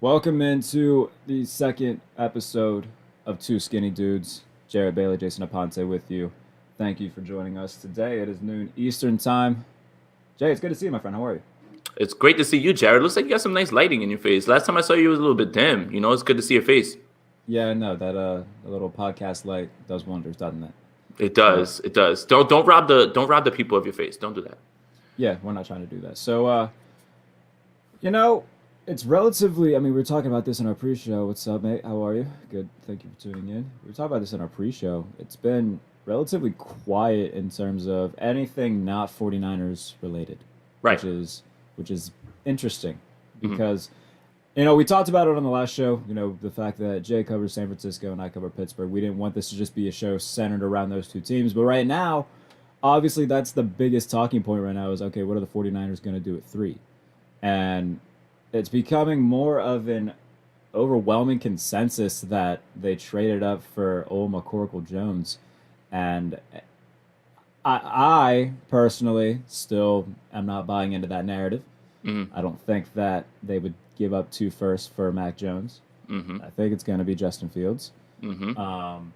Welcome into the second episode of Two Skinny Dudes. Jarrett Bailey, Jason Aponte with you. Thank you for joining us today. It is noon Eastern time. Jay, it's good to see you, my friend. How are you? It's great to see you, Jared. Looks like you got some nice lighting in your face. Last time I saw you, it was a little bit dim. It's good to see your face. Yeah, I know that the little podcast light does wonders, doesn't it? It So does. It does. Don't rob the people of your face. Don't do that. yeah, we're not trying to do that. You know, it's relatively. I mean, we were talking about this in our pre-show. What's up, mate? How are you? Good. Thank you for tuning in. We were talking about this in our pre-show. It's been relatively quiet in terms of anything not 49ers related, Right. which is which is interesting Hmm. because we talked about it on the last show. The fact that Jay covers San Francisco and I cover Pittsburgh. We didn't want this to just be a show centered around those two teams, but right now, obviously that's the biggest talking point right now is okay, what are the 49ers going to do at 3? And it's becoming more of an overwhelming consensus that they traded up for old McCorkle Jones. And I personally still am not buying into that narrative. Hmm. I don't think that they would give up two firsts for Mac Jones. Hmm. I think it's going to be Justin Fields. Hmm. Um,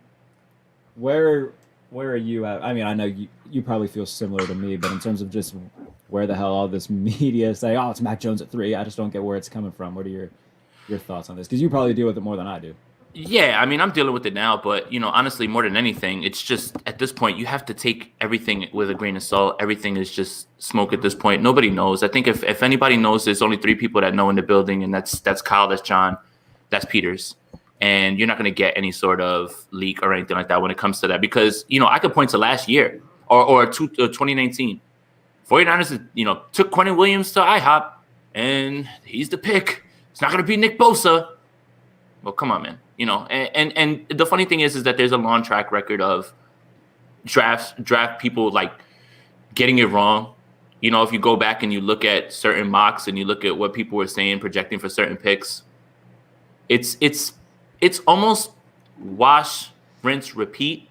where where are you at? I mean, I know you probably feel similar to me, but in terms of just where the hell all this media say, oh, it's Mac Jones at 3, I just don't get where it's coming from. What are your thoughts on this? Because you probably deal with it more than I do. Yeah, I mean, I'm dealing with it now, but honestly, more than anything, it's just at this point you have to take everything with a grain of salt. Everything is just smoke at this point. Nobody knows. I think if anybody knows, there's only three people that know in the building, and that's Kyle, that's John, that's Peters. And you're not going to get any sort of leak or anything like that when it comes to that because I could point to last year or 2019. 49ers, took Quentin Williams to IHOP, and he's the pick. It's not going to be Nick Bosa. Well, come on, man. And the funny thing is that there's a long track record of draft people like getting it wrong. If you go back and you look at certain mocks and you look at what people were saying, projecting for certain picks, it's almost wash, rinse, repeat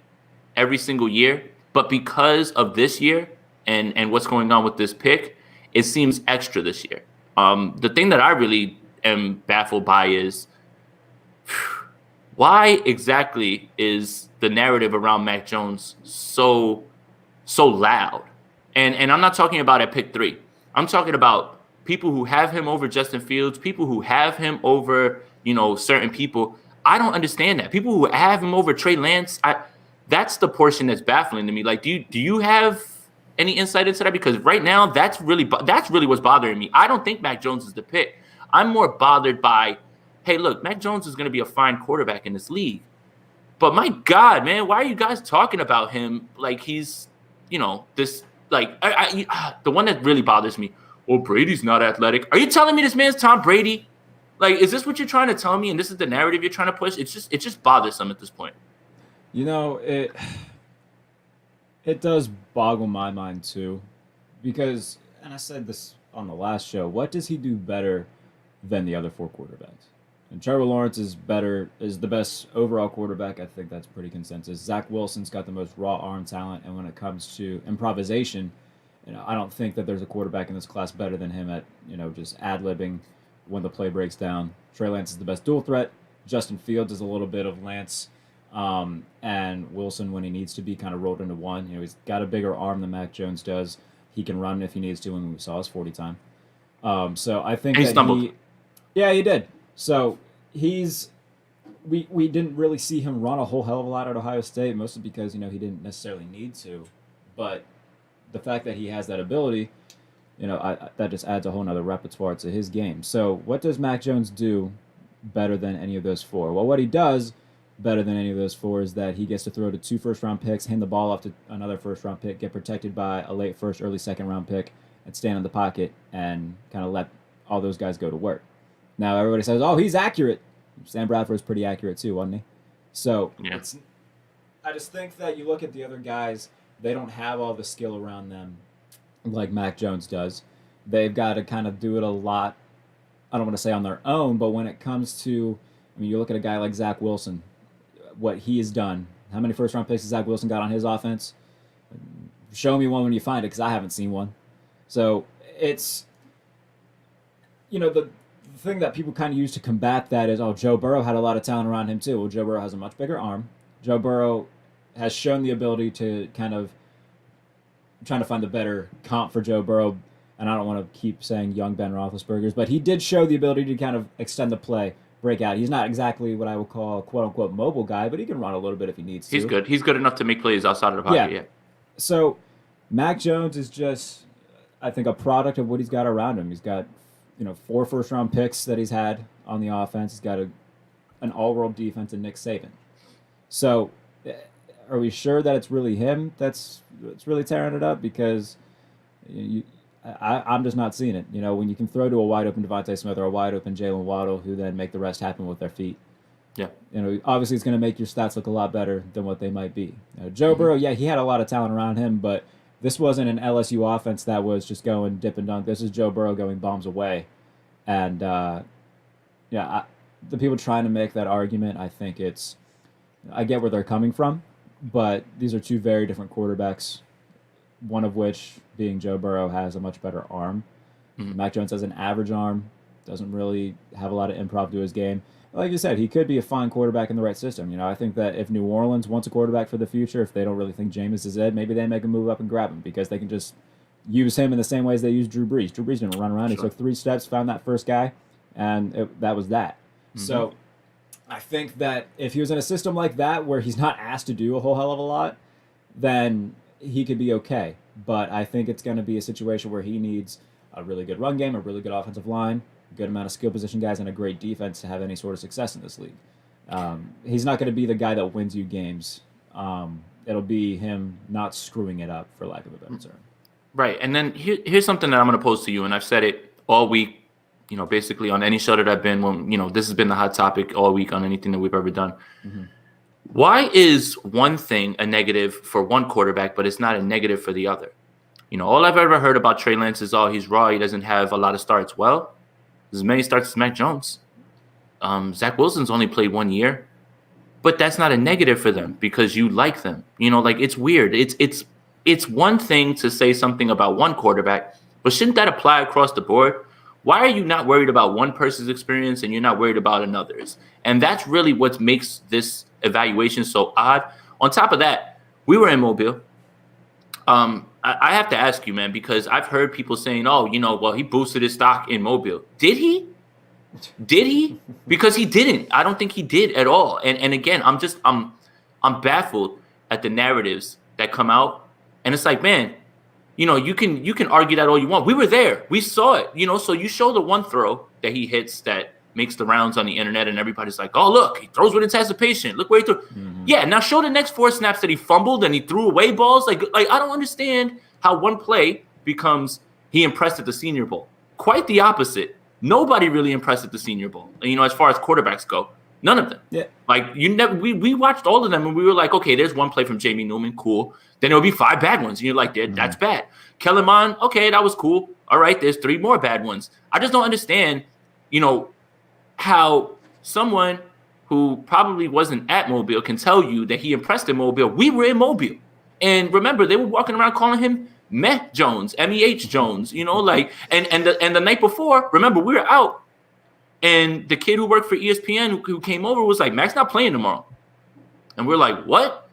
every single year. But because of this year and what's going on with this pick, it seems extra this year. The thing that I really am baffled by is why exactly is the narrative around Mac Jones so loud? And I'm not talking about at pick 3. I'm talking about people who have him over Justin Fields, people who have him over, certain people. I don't understand that. People who have him over Trey Lance, that's the portion that's baffling to me. Like, do you have any insight into that? Because right now, that's really what's bothering me. I don't think Mac Jones is the pick. I'm more bothered by, hey, look, Mac Jones is going to be a fine quarterback in this league. But my God, man, why are you guys talking about him like he's, this, like, the one that really bothers me, well, Brady's not athletic. Are you telling me this man's Tom Brady? Like, is this what you're trying to tell me? And this is the narrative you're trying to push? It's just bothersome at this point. It does boggle my mind too, because and I said this on the last show. What does he do better than the other four quarterbacks? And Trevor Lawrence is the best overall quarterback. I think that's pretty consensus. Zach Wilson's got the most raw arm talent, and when it comes to improvisation, I don't think that there's a quarterback in this class better than him at just ad libbing when the play breaks down. Trey Lance is the best dual threat. Justin Fields is a little bit of Lance, and Wilson when he needs to be kind of rolled into one. He's got a bigger arm than Mac Jones does. He can run if he needs to, and we saw his 40 time. So I think And he that stumbled. yeah, he did. So he's we didn't really see him run a whole hell of a lot at Ohio State, mostly because he didn't necessarily need to, but the fact that he has that ability, that just adds a whole nother repertoire to his game. So what does Mac Jones do better than any of those four? Well, what he does better than any of those four is that he gets to throw to 2 first-round picks, hand the ball off to another first-round pick, get protected by a late first, early second-round pick, and stand in the pocket and kind of let all those guys go to work. Now everybody says, "Oh, he's accurate." Sam Bradford's pretty accurate too, wasn't he? So Yeah. I just think that you look at the other guys; they don't have all the skill around them like Mac Jones does. They've got to kind of do it a lot. I don't want to say on their own, but when it comes to, I mean, you look at a guy like Zach Wilson, what he has done. How many first round picks has Zach Wilson got on his offense? Show me one when you find it, because I haven't seen one. So it's, the the thing that people kind of use to combat that is, oh, Joe Burrow had a lot of talent around him too. Well, Joe Burrow has a much bigger arm. Joe Burrow has shown the ability to kind of I'm trying to find the better comp for Joe Burrow, and I don't want to keep saying young Ben Roethlisberger's, but he did show the ability to kind of extend the play, break out. He's not exactly what I would call a quote unquote mobile guy, but he can run a little bit if he needs to. He's good. He's good enough to make plays outside of the pocket. Yeah. So Mac Jones is just, I think, a product of what he's got around him. He's got 4 first-round picks that he's had on the offense. He's got an all-world defense in Nick Saban. So are we sure that it's really him that's really tearing it up? Because I'm just not seeing it. When you can throw to a wide-open Devontae Smith or a wide-open Jalen Waddle who then make the rest happen with their feet. Yeah. Obviously it's going to make your stats look a lot better than what they might be. Joe Burrow, yeah, he had a lot of talent around him, but this wasn't an LSU offense that was just going dip and dunk. This is Joe Burrow going bombs away. And, the people trying to make that argument, I think I get where they're coming from, but these are two very different quarterbacks, one of which being Joe Burrow has a much better arm. Mm-hmm. Mac Jones has an average arm, doesn't really have a lot of improv to his game. Like you said, he could be a fine quarterback in the right system. I think that if New Orleans wants a quarterback for the future, if they don't really think Jameis is it, maybe they make a move up and grab him because they can just use him in the same ways they used Drew Brees. Drew Brees didn't run around. Sure. He took 3 steps, found that first guy, and that was that. Mm-hmm. So I think that if he was in a system like that where he's not asked to do a whole hell of a lot, then he could be okay. But I think it's going to be a situation where he needs a really good run game, a really good offensive line, a good amount of skill position guys, and a great defense to have any sort of success in this league. He's not going to be the guy that wins you games. It'll be him not screwing it up, for lack of a better term. Right. And then here's something that I'm going to pose to you, and I've said it all week, basically on any show that I've been when, this has been the hot topic all week on anything that we've ever done. Mm-hmm. Why is one thing a negative for one quarterback, but it's not a negative for the other? All I've ever heard about Trey Lance is, he's raw. He doesn't have a lot of starts. Well, as many starts as Mac Jones. Zach Wilson's only played 1 year, but that's not a negative for them because you like them. It's weird. It's one thing to say something about one quarterback, but shouldn't that apply across the board? Why are you not worried about one person's experience and you're not worried about another's? And that's really what makes this evaluation so odd. On top of that, we were in Mobile. I have to ask you, man, because I've heard people saying, he boosted his stock in Mobile. Did he? Did he? Because he didn't. I don't think he did at all. And again, I'm baffled at the narratives that come out. And it's like, man, you can argue that all you want. We were there. We saw it, so you show the one throw that he hits that makes the rounds on the internet and everybody's like, oh, look, he throws with anticipation. Look where he threw. Mm-hmm. Yeah, now show the next 4 snaps that he fumbled and he threw away balls. Like I don't understand how one play becomes he impressed at the Senior Bowl. Quite the opposite. Nobody really impressed at the Senior Bowl, as far as quarterbacks go. None of them. Yeah. We watched all of them and we were like, okay, there's one play from Jamie Newman, cool. Then there'll be 5 bad ones. And you're like, that's bad. Kellen Mond, okay, that was cool. All right, there's 3 more bad ones. I just don't understand, how someone who probably wasn't at Mobile can tell you that he impressed in Mobile. We were in Mobile. And remember, they were walking around calling him Meh Jones, M-E-H Jones, and the night before, remember, we were out. And the kid who worked for ESPN who came over was like, Mac's not playing tomorrow. And we're like, what?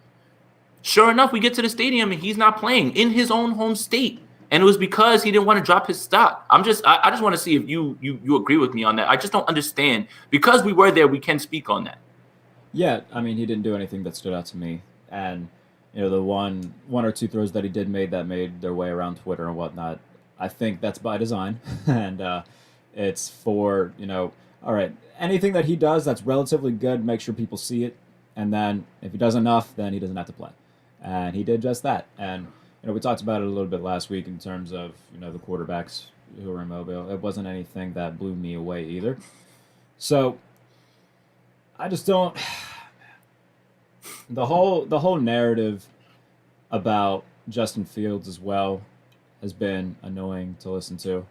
Sure enough, we get to the stadium and he's not playing in his own home state. And it was because he didn't want to drop his stock. I just want to see if you agree with me on that. I just don't understand. Because we were there, we can speak on that. Yeah, I mean, he didn't do anything that stood out to me. And, the one or two throws that he did made their way around Twitter and whatnot, I think that's by design. And it's for, all right, anything that he does that's relatively good, make sure people see it. And then if he does enough, then he doesn't have to play. And he did just that. And we talked about it a little bit last week in terms of, the quarterbacks who were in Mobile. It wasn't anything that blew me away either. So I just don't. The whole narrative about Justin Fields as well has been annoying to listen to.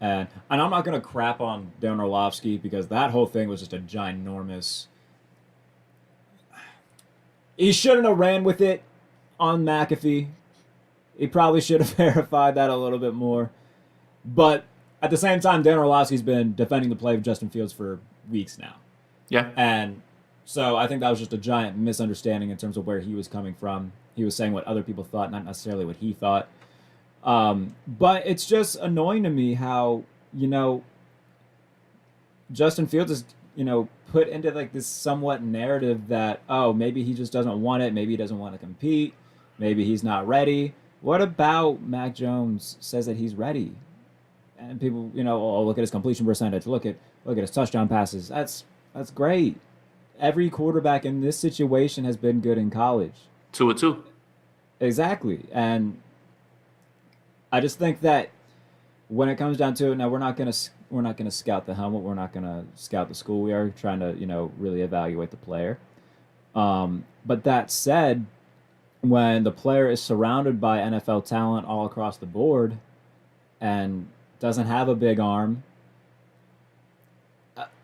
And I'm not going to crap on Darren Orlovsky because that whole thing was just a ginormous. He shouldn't have ran with it on McAfee. He probably should have verified that a little bit more. But at the same time, Dan Orlovsky's been defending the play of Justin Fields for weeks now. Yeah. And so I think that was just a giant misunderstanding in terms of where he was coming from. He was saying what other people thought, not necessarily what he thought. But it's just annoying to me how, Justin Fields is, put into like this somewhat narrative that, oh, maybe he just doesn't want it. Maybe he doesn't want to compete. Maybe he's not ready. What about Mac Jones says that he's ready? And people, oh, look at his completion percentage. Look at his touchdown passes. That's great. Every quarterback in this situation has been good in college. 2-2. Exactly. And I just think that when it comes down to it, now we're not gonna scout the helmet. We're not gonna scout the school. We are trying to really evaluate the player. But that said, when the player is surrounded by NFL talent all across the board and doesn't have a big arm,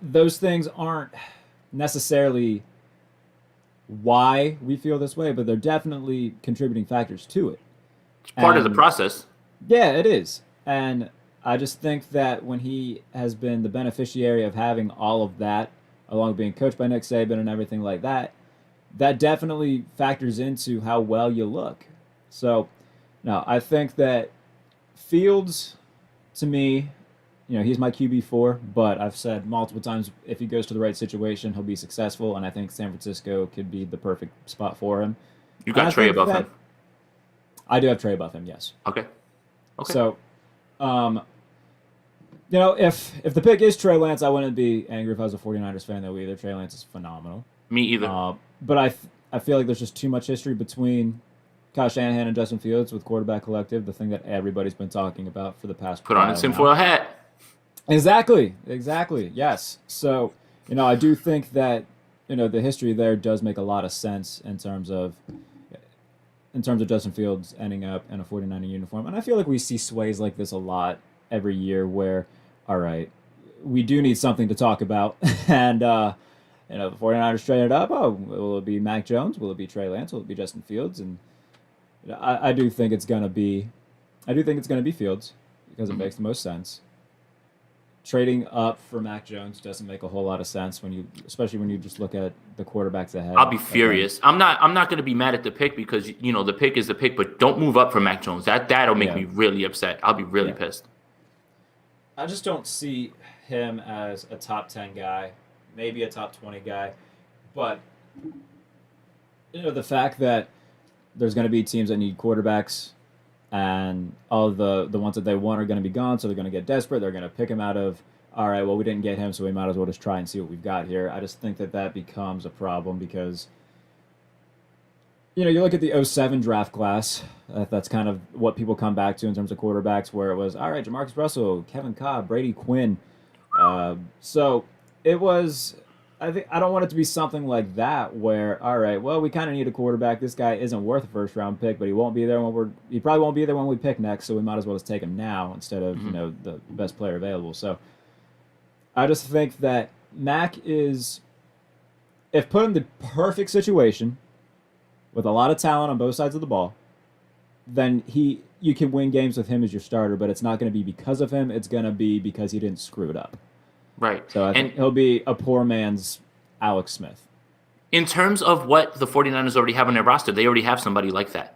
those things aren't necessarily why we feel this way, but they're definitely contributing factors to it. It's part of the process. Yeah, it is. And I just think that when he has been the beneficiary of having all of that, along with being coached by Nick Saban and everything like that, that definitely factors into how well you look. So, no, I think that Fields, to me, he's my QB4, but I've said multiple times if he goes to the right situation, he'll be successful, and I think San Francisco could be the perfect spot for him. You got Trey above him? I do have Trey above him, yes. Okay. So, if the pick is Trey Lance, I wouldn't be angry if I was a 49ers fan, though, either. Trey Lance is phenomenal. Me either. But I feel like there's just too much history between Kyle Shanahan and Justin Fields with quarterback collective, the thing that everybody's been talking about for the past Put on a tinfoil hat. Exactly, yes. So, I do think that, the history there does make a lot of sense in terms of Justin Fields ending up in a 49er uniform. And I feel like we see sways like this a lot every year where, all right, we do need something to talk about. And, the 49ers straighten it up. Oh, will it be Mac Jones? Will it be Trey Lance? Will it be Justin Fields? And I do think it's going to be Fields because it makes the most sense. Trading up for Mac Jones doesn't make a whole lot of sense especially when you just look at the quarterbacks ahead. I'll be furious. I'm not going to be mad at the pick because the pick is the pick, but don't move up for Mac Jones. That'll make me really upset. I'll be really pissed. I just don't see him as a top 10 guy, maybe a top 20 guy, but the fact that there's going to be teams that need quarterbacks. And all the ones that they want are going to be gone, so they're going to get desperate. They're going to pick him out of, all right, well, we didn't get him, so we might as well just try and see what we've got here. I just think that becomes a problem because, you look at the 07 draft class. That's kind of what people come back to in terms of quarterbacks, where it was, all right, Jamarcus Russell, Kevin Cobb, Brady Quinn. So it was... I don't want it to be something like that where, all right, well, we kind of need a quarterback. This guy isn't worth a first-round pick, but he probably won't be there when we pick next, so we might as well just take him now instead of, the best player available. So I just think that Mac is, if put in the perfect situation with a lot of talent on both sides of the ball, then you can win games with him as your starter, but it's not going to be because of him. It's going to be because he didn't screw it up. Right. So I think he'll be a poor man's Alex Smith. In terms of what the 49ers already have on their roster, they already have somebody like that.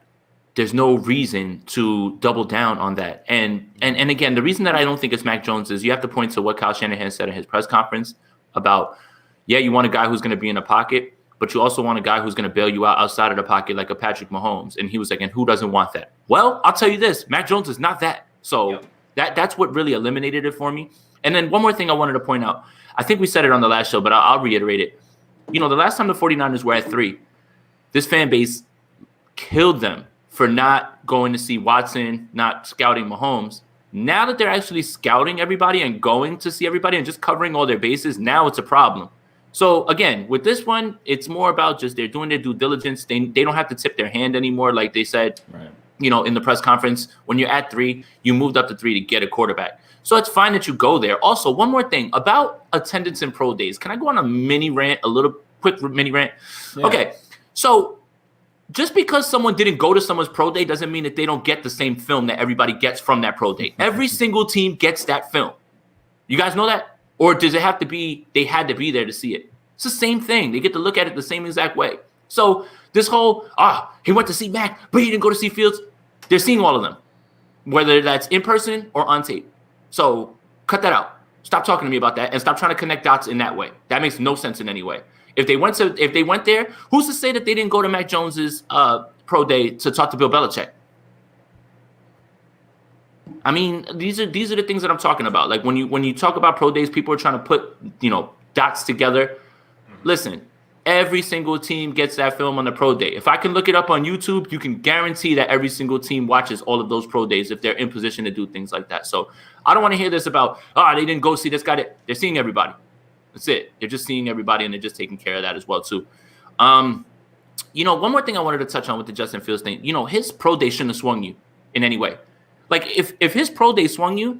There's no reason to double down on that. And again, the reason that I don't think it's Mac Jones is you have to point to what Kyle Shanahan said in his press conference about, you want a guy who's going to be in the pocket, but you also want a guy who's going to bail you out outside of the pocket like a Patrick Mahomes. And he was like, and who doesn't want that? Well, I'll tell you this, Mac Jones is not that. So that's what really eliminated it for me. And then one more thing I wanted to point out. I think we said it on the last show, but I'll reiterate it. The last time the 49ers were at 3, this fan base killed them for not going to see Watson, not scouting Mahomes. Now that they're actually scouting everybody and going to see everybody and just covering all their bases, now it's a problem. So, again, with this one, it's more about just they're doing their due diligence. They don't have to tip their hand anymore like they said, right. In the press conference. When you're at 3, you moved up to 3 to get a quarterback. So it's fine that you go there. Also, one more thing about attendance in pro days. Can I go on a quick mini rant? Yeah. Okay. So just because someone didn't go to someone's pro day doesn't mean that they don't get the same film that everybody gets from that pro day. Every single team gets that film. You guys know that? Or does it have to be they had to be there to see it? It's the same thing. They get to look at it the same exact way. So this whole, he went to see Mac, but he didn't go to see Fields. They're seeing all of them, whether that's in person or on tape. So cut that out. Stop talking to me about that and stop trying to connect dots in that way. That makes no sense in any way. If they went there, who's to say that they didn't go to Mac Jones's pro day to talk to Bill Belichick? I mean, these are the things that I'm talking about. Like when you talk about pro days, people are trying to put dots together. Listen, every single team gets that film on the pro day. If I can look it up on YouTube, you can guarantee that every single team watches all of those pro days if they're in position to do things like that. So I don't want to hear this about they didn't go see this guy. They're seeing everybody. That's it. They're just seeing everybody, and they're just taking care of that as well too. One more thing I wanted to touch on with the Justin Fields thing. His pro day shouldn't have swung you in any way. Like if his pro day swung you,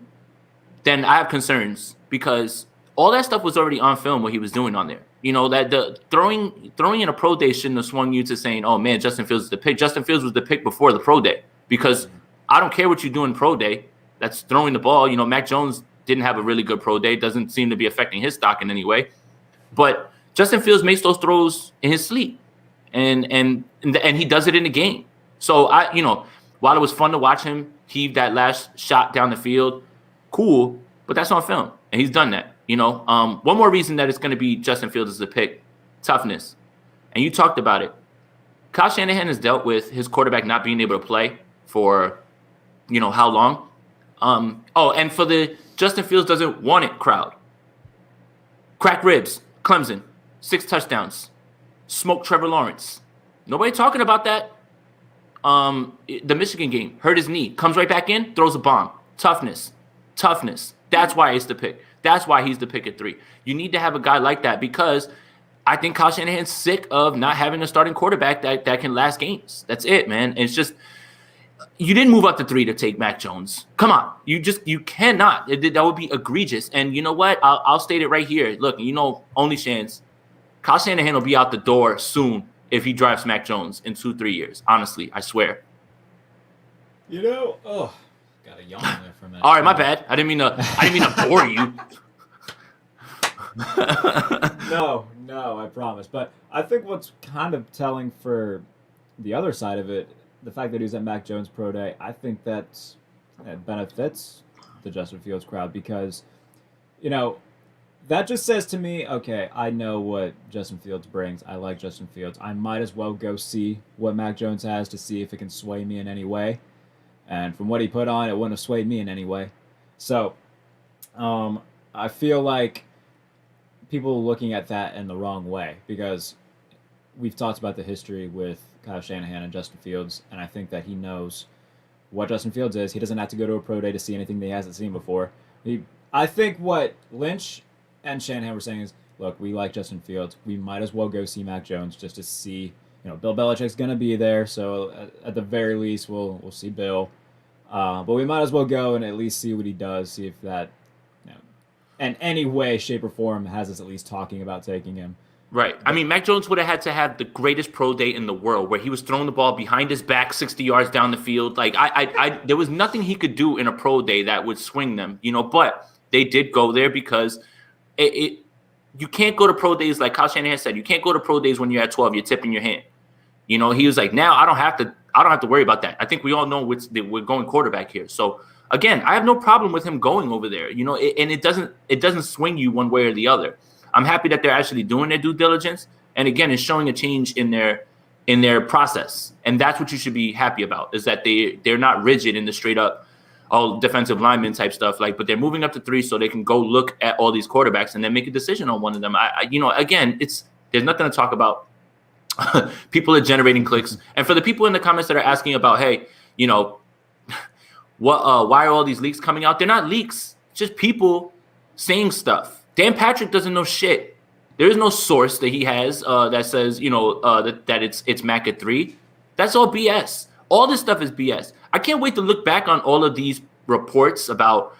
then I have concerns because all that stuff was already on film what he was doing on there. That the throwing in a pro day shouldn't have swung you to saying, "Oh man, Justin Fields is the pick." Justin Fields was the pick before the pro day because I don't care what you do in pro day. That's throwing the ball. Mac Jones didn't have a really good pro day. Doesn't seem to be affecting his stock in any way. But Justin Fields makes those throws in his sleep, and he does it in the game. So while it was fun to watch him heave that last shot down the field, cool. But that's on film, and he's done that. One more reason that it's going to be Justin Fields as the pick, toughness. And you talked about it. Kyle Shanahan has dealt with his quarterback not being able to play for, how long? And for the Justin Fields doesn't want it crowd. Crack ribs, Clemson, 6 touchdowns, smoked Trevor Lawrence. Nobody talking about that. The Michigan game, hurt his knee, comes right back in, throws a bomb. Toughness. That's why it's the pick. That's why he's the pick at 3. You need to have a guy like that because I think Kyle Shanahan's sick of not having a starting quarterback that can last games. That's it, man. It's just you didn't move up to 3 to take Mac Jones. Come on. You cannot. That would be egregious. And you know what? I'll state it right here. Look, only chance. Kyle Shanahan will be out the door soon if he drafts Mac Jones in 2-3 years. Honestly, I swear. Got a yawn there for a minute. All right, my bad. I didn't mean to bore you. No, I promise. But I think what's kind of telling for the other side of it, the fact that he was at Mac Jones Pro Day, I think that benefits the Justin Fields crowd because, that just says to me, okay, I know what Justin Fields brings. I like Justin Fields. I might as well go see what Mac Jones has to see if it can sway me in any way. And from what he put on, it wouldn't have swayed me in any way. So I feel like people are looking at that in the wrong way because we've talked about the history with Kyle Shanahan and Justin Fields, and I think that he knows what Justin Fields is. He doesn't have to go to a pro day to see anything that he hasn't seen before. I think what Lynch and Shanahan were saying is, look, we like Justin Fields. We might as well go see Mac Jones just to see. Bill Belichick's going to be there, so at the very least, we'll see Bill. But we might as well go and at least see what he does, see if that, in any way, shape, or form has us at least talking about taking him. Right. I mean, Mac Jones would have had to have the greatest pro day in the world where he was throwing the ball behind his back 60 yards down the field. Like, there was nothing he could do in a pro day that would swing them, but they did go there because you can't go to pro days, like Kyle Shanahan said, you can't go to pro days when you're at 12, you're tipping your hand. He was like, now I don't have to worry about that. I think we all know we're going quarterback here. So again, I have no problem with him going over there, and it doesn't swing you one way or the other. I'm happy that they're actually doing their due diligence. And again, it's showing a change in their process. And that's what you should be happy about, is that they're not rigid in the straight up all defensive lineman type stuff. But they're moving up to 3 so they can go look at all these quarterbacks and then make a decision on one of them. Again, there's nothing to talk about. People are generating clicks. And for the people in the comments that are asking about, hey, why are all these leaks coming out? They're not leaks. It's just people saying stuff. Dan Patrick doesn't know shit. There is no source that he has that says, that it's Mac at 3. That's all BS. All this stuff is BS. I can't wait to look back on all of these reports about,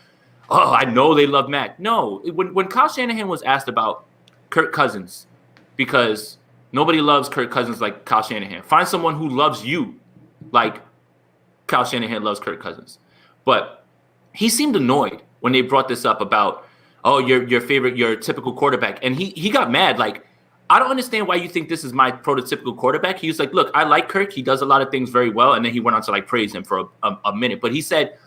I know they love Mac. No, when Kyle Shanahan was asked about Kirk Cousins, because Nobody loves Kirk Cousins like Kyle Shanahan. Find someone who loves you like Kyle Shanahan loves Kirk Cousins. But he seemed annoyed when they brought this up about, oh, your typical quarterback. And he got mad. Like, I don't understand why you think this is my prototypical quarterback. He was like, look, I like Kirk. He does a lot of things very well. And then he went on to like praise him for a minute. But he said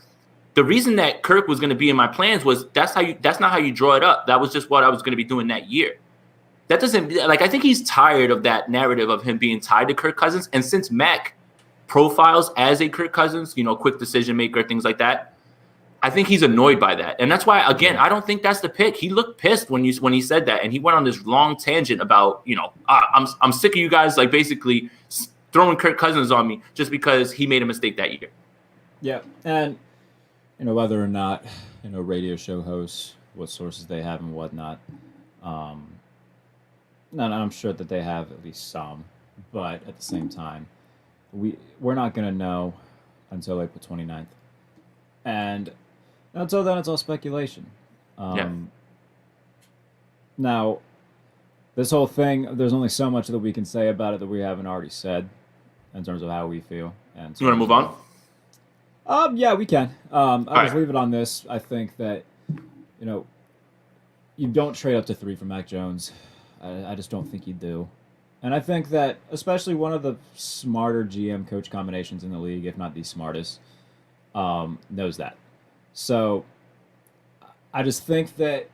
the reason that Kirk was going to be in my plans was that's not how you draw it up. That was just what I was going to be doing that year. That doesn't, like, I think he's tired of that narrative of him being tied to Kirk Cousins. And since Mac profiles as a Kirk Cousins, quick decision maker, things like that, I think he's annoyed by that. And that's why, again, I don't think that's the pick. He looked pissed when he said that. And he went on this long tangent about, I'm sick of you guys, like, basically throwing Kirk Cousins on me just because he made a mistake that year. Yeah. And, whether or not, radio show hosts, what sources they have and whatnot, no, I'm sure that they have at least some, but at the same time, we're not going to know until April 29th. And until then, it's all speculation. Now, this whole thing, there's only so much that we can say about it that we haven't already said in terms of how we feel. And you want to move on? Yeah, we can. I'll just right. leave it on this. I think that, you don't trade up to 3 for Mac Jones. I just don't think you do. And I think that, especially one of the smarter GM coach combinations in the league, if not the smartest, knows that. So I just think that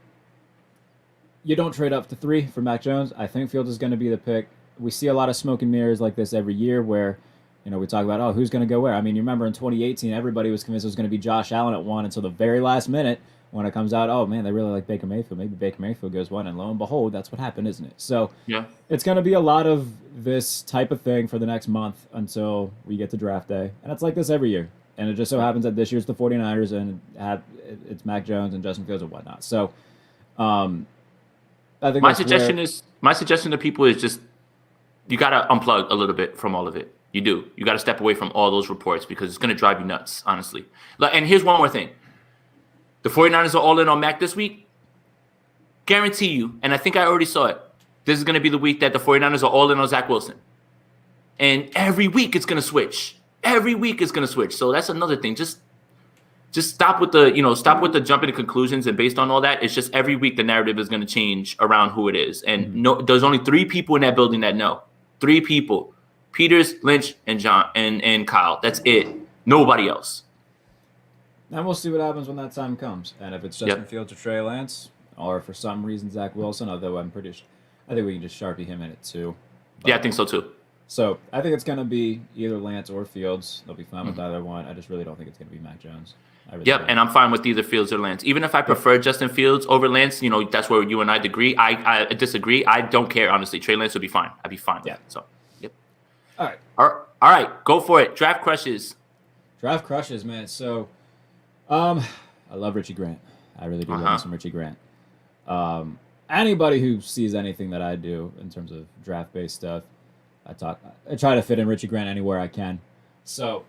you don't trade up to 3 for Mac Jones. I think Fields is going to be the pick. We see a lot of smoke and mirrors like this every year where, we talk about, oh, who's going to go where? I mean, you remember in 2018, everybody was convinced it was going to be Josh Allen at 1 until the very last minute when it comes out, oh, man, they really like Baker Mayfield. Maybe Baker Mayfield goes 1, and lo and behold, that's what happened, isn't it? So yeah, it's going to be a lot of this type of thing for the next month until we get to draft day. And it's like this every year. And it just so happens that this year's the 49ers, and it's Mac Jones and Justin Fields and whatnot. So I think my suggestion to people is just you got to unplug a little bit from all of it. You do. You got to step away from all those reports because it's going to drive you nuts, honestly. And here's one more thing. The 49ers are all in on Mac this week. Guarantee you, and I think I already saw it, this is going to be the week that the 49ers are all in on Zach Wilson. And every week it's going to switch. Every week it's going to switch. So that's another thing. Just stop with the jumping to conclusions, and based on all that, it's just every week the narrative is going to change around who it is. And there's only 3 people in that building that know. 3 people. Peters, Lynch, and John and Kyle. That's it. Nobody else. And we'll see what happens when that time comes. And if it's Justin Fields or Trey Lance, or for some reason Zach Wilson, although I think we can just Sharpie him in it too. But, yeah, I think so too. So I think it's going to be either Lance or Fields. They'll be fine with either one. I just really don't think it's going to be Mac Jones. And I'm fine with either Fields or Lance. Even if I prefer Justin Fields over Lance, that's where you and I disagree. I disagree. I don't care, honestly. Trey Lance would be fine. I'd be fine with it. So, yep. All right. All right. Go for it. Draft crushes. Draft crushes, man. So, I love Richie Grant. I really do love some Richie Grant. Anybody who sees anything that I do in terms of draft-based stuff, I try to fit in Richie Grant anywhere I can. So,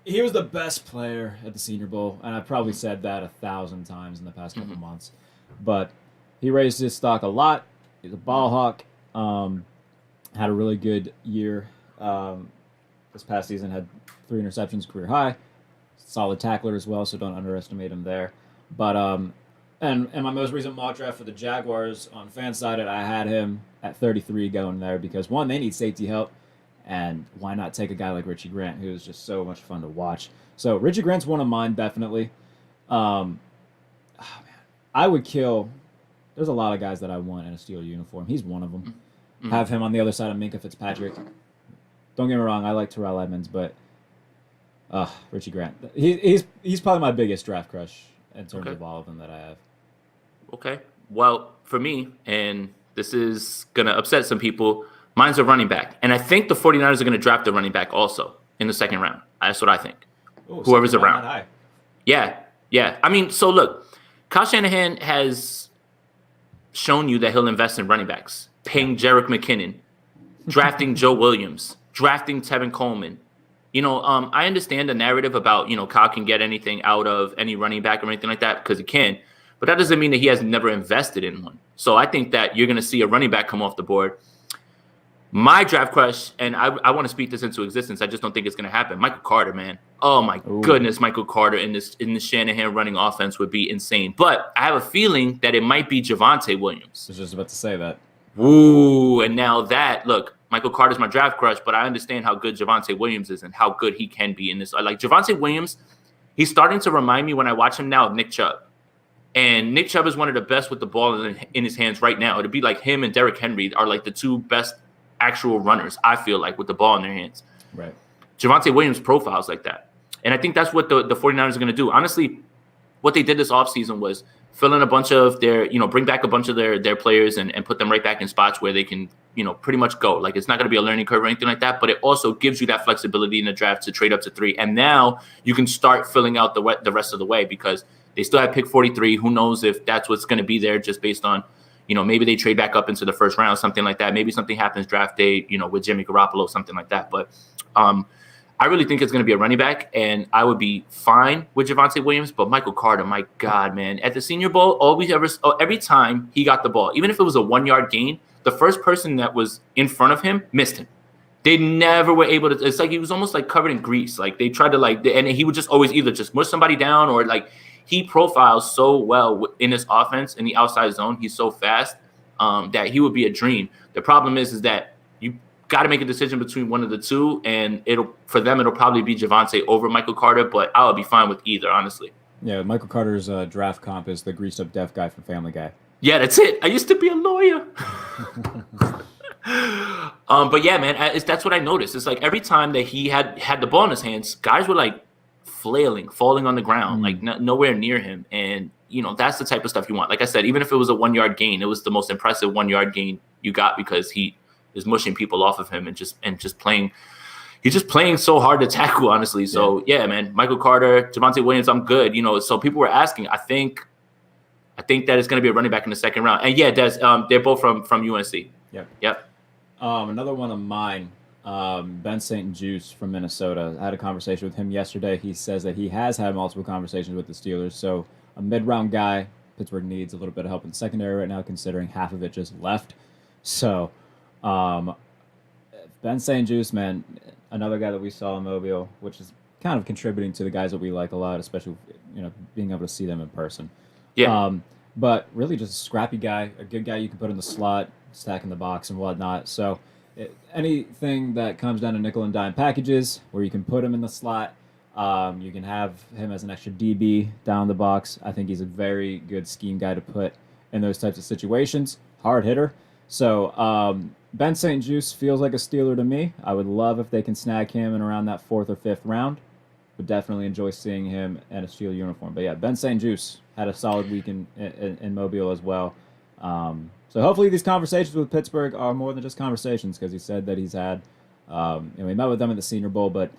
he was the best player at the Senior Bowl, and I've probably said that 1,000 times in the past couple months. But he raised his stock a lot. He's a ball hawk. Had a really good year. This past season had 3 interceptions, career high. Solid tackler as well, so don't underestimate him there. But and my most recent mock draft for the Jaguars on FanSided, I had him at 33 going there because, one, they need safety help, and why not take a guy like Richie Grant, who is just so much fun to watch. So Richie Grant's one of mine, definitely. Man, I would kill. There's a lot of guys that I want in a Steelers uniform. He's one of them. Have him on the other side of Minkah Fitzpatrick. Don't get me wrong, I like Terrell Edmonds, but Richie Grant. He's probably my biggest draft crush in terms of all of them that I have. Okay. Well, for me, and this is going to upset some people, mine's a running back. And I think the 49ers are going to draft a running back also in the second round. That's what I think. Ooh, whoever's around. Yeah. I mean, so look, Kyle Shanahan has shown you that he'll invest in running backs, paying Jerick McKinnon, drafting Joe Williams, drafting Tevin Coleman. I understand the narrative about, Kyle can get anything out of any running back or anything like that because he can, but that doesn't mean that he has never invested in one. So I think that you're going to see a running back come off the board. My draft crush, and I want to speak this into existence. I just don't think it's going to happen. Michael Carter, man. Oh my goodness, Michael Carter in this Shanahan running offense would be insane. But I have a feeling that it might be Javonte Williams. I was just about to say that. Ooh, and now that look, Michael Carter's my draft crush, but I understand how good Javonte Williams is and how good he can be in this. Like Javonte Williams, he's starting to remind me when I watch him now of Nick Chubb. And Nick Chubb is one of the best with the ball in his hands right now. It'd be like him and Derrick Henry are like the two best actual runners, I feel like, with the ball in their hands. Right. Javonte Williams profiles like that. And I think that's what the 49ers are going to do. Honestly, what they did this offseason was fill in a bunch of their, bring back a bunch of their players and put them right back in spots where they can, pretty much go. Like, it's not going to be a learning curve or anything like that, but it also gives you that flexibility in the draft to trade up to 3. And now you can start filling out the rest of the way because they still have pick 43. Who knows if that's what's going to be there just based on, maybe they trade back up into the first round, something like that. Maybe something happens draft day, with Jimmy Garoppolo, something like that. But I really think it's going to be a running back, and I would be fine with Javonte Williams. But Michael Carter, my God, man. At the Senior Bowl, every time he got the ball, even if it was a 1-yard gain, the first person that was in front of him missed him. They never were able to – it's like he was almost like covered in grease. Like they tried to and he would just always either just mush somebody down or like – he profiles so well in this offense in the outside zone. He's so fast that he would be a dream. The problem is that you got to make a decision between one of the two, and it'll probably be Javonte over Michael Carter, but I would be fine with either, honestly. Yeah, Michael Carter's draft comp is the greased up deaf guy from Family Guy. Yeah, that's it. I used to be a lawyer. But yeah, man, that's what I noticed. It's like every time that he had the ball in his hands, guys were like falling on the ground, like nowhere near him. And, that's the type of stuff you want. Like I said, even if it was a 1-yard gain, it was the most impressive 1-yard gain you got because he is mushing people off of him and just playing. He's just playing so hard to tackle, honestly. So, yeah, man, Michael Carter, Javonte Williams, I'm good. So people were asking, I think that it's going to be a running back in the second round. And, yeah, they're both from UNC. Yep. Another one of mine, Ben St. Juice from Minnesota. I had a conversation with him yesterday. He says that he has had multiple conversations with the Steelers. So a mid-round guy, Pittsburgh needs a little bit of help in the secondary right now, considering half of it just left. So Ben St. Juice, man, another guy that we saw in Mobile, which is kind of contributing to the guys that we like a lot, especially being able to see them in person. Yeah. But really just a scrappy guy, a good guy you can put in the slot, stack in the box and whatnot. So anything that comes down to nickel and dime packages where you can put him in the slot, you can have him as an extra DB down the box. I think he's a very good scheme guy to put in those types of situations. Hard hitter. So Ben St. Juice feels like a Steeler to me. I would love if they can snag him in around that 4th or 5th round. Would definitely enjoy seeing him in a Steeler uniform. But yeah, Ben St. Juice had a solid week in Mobile as well. So hopefully these conversations with Pittsburgh are more than just conversations, because he said that he's had, we met with them at the Senior Bowl, but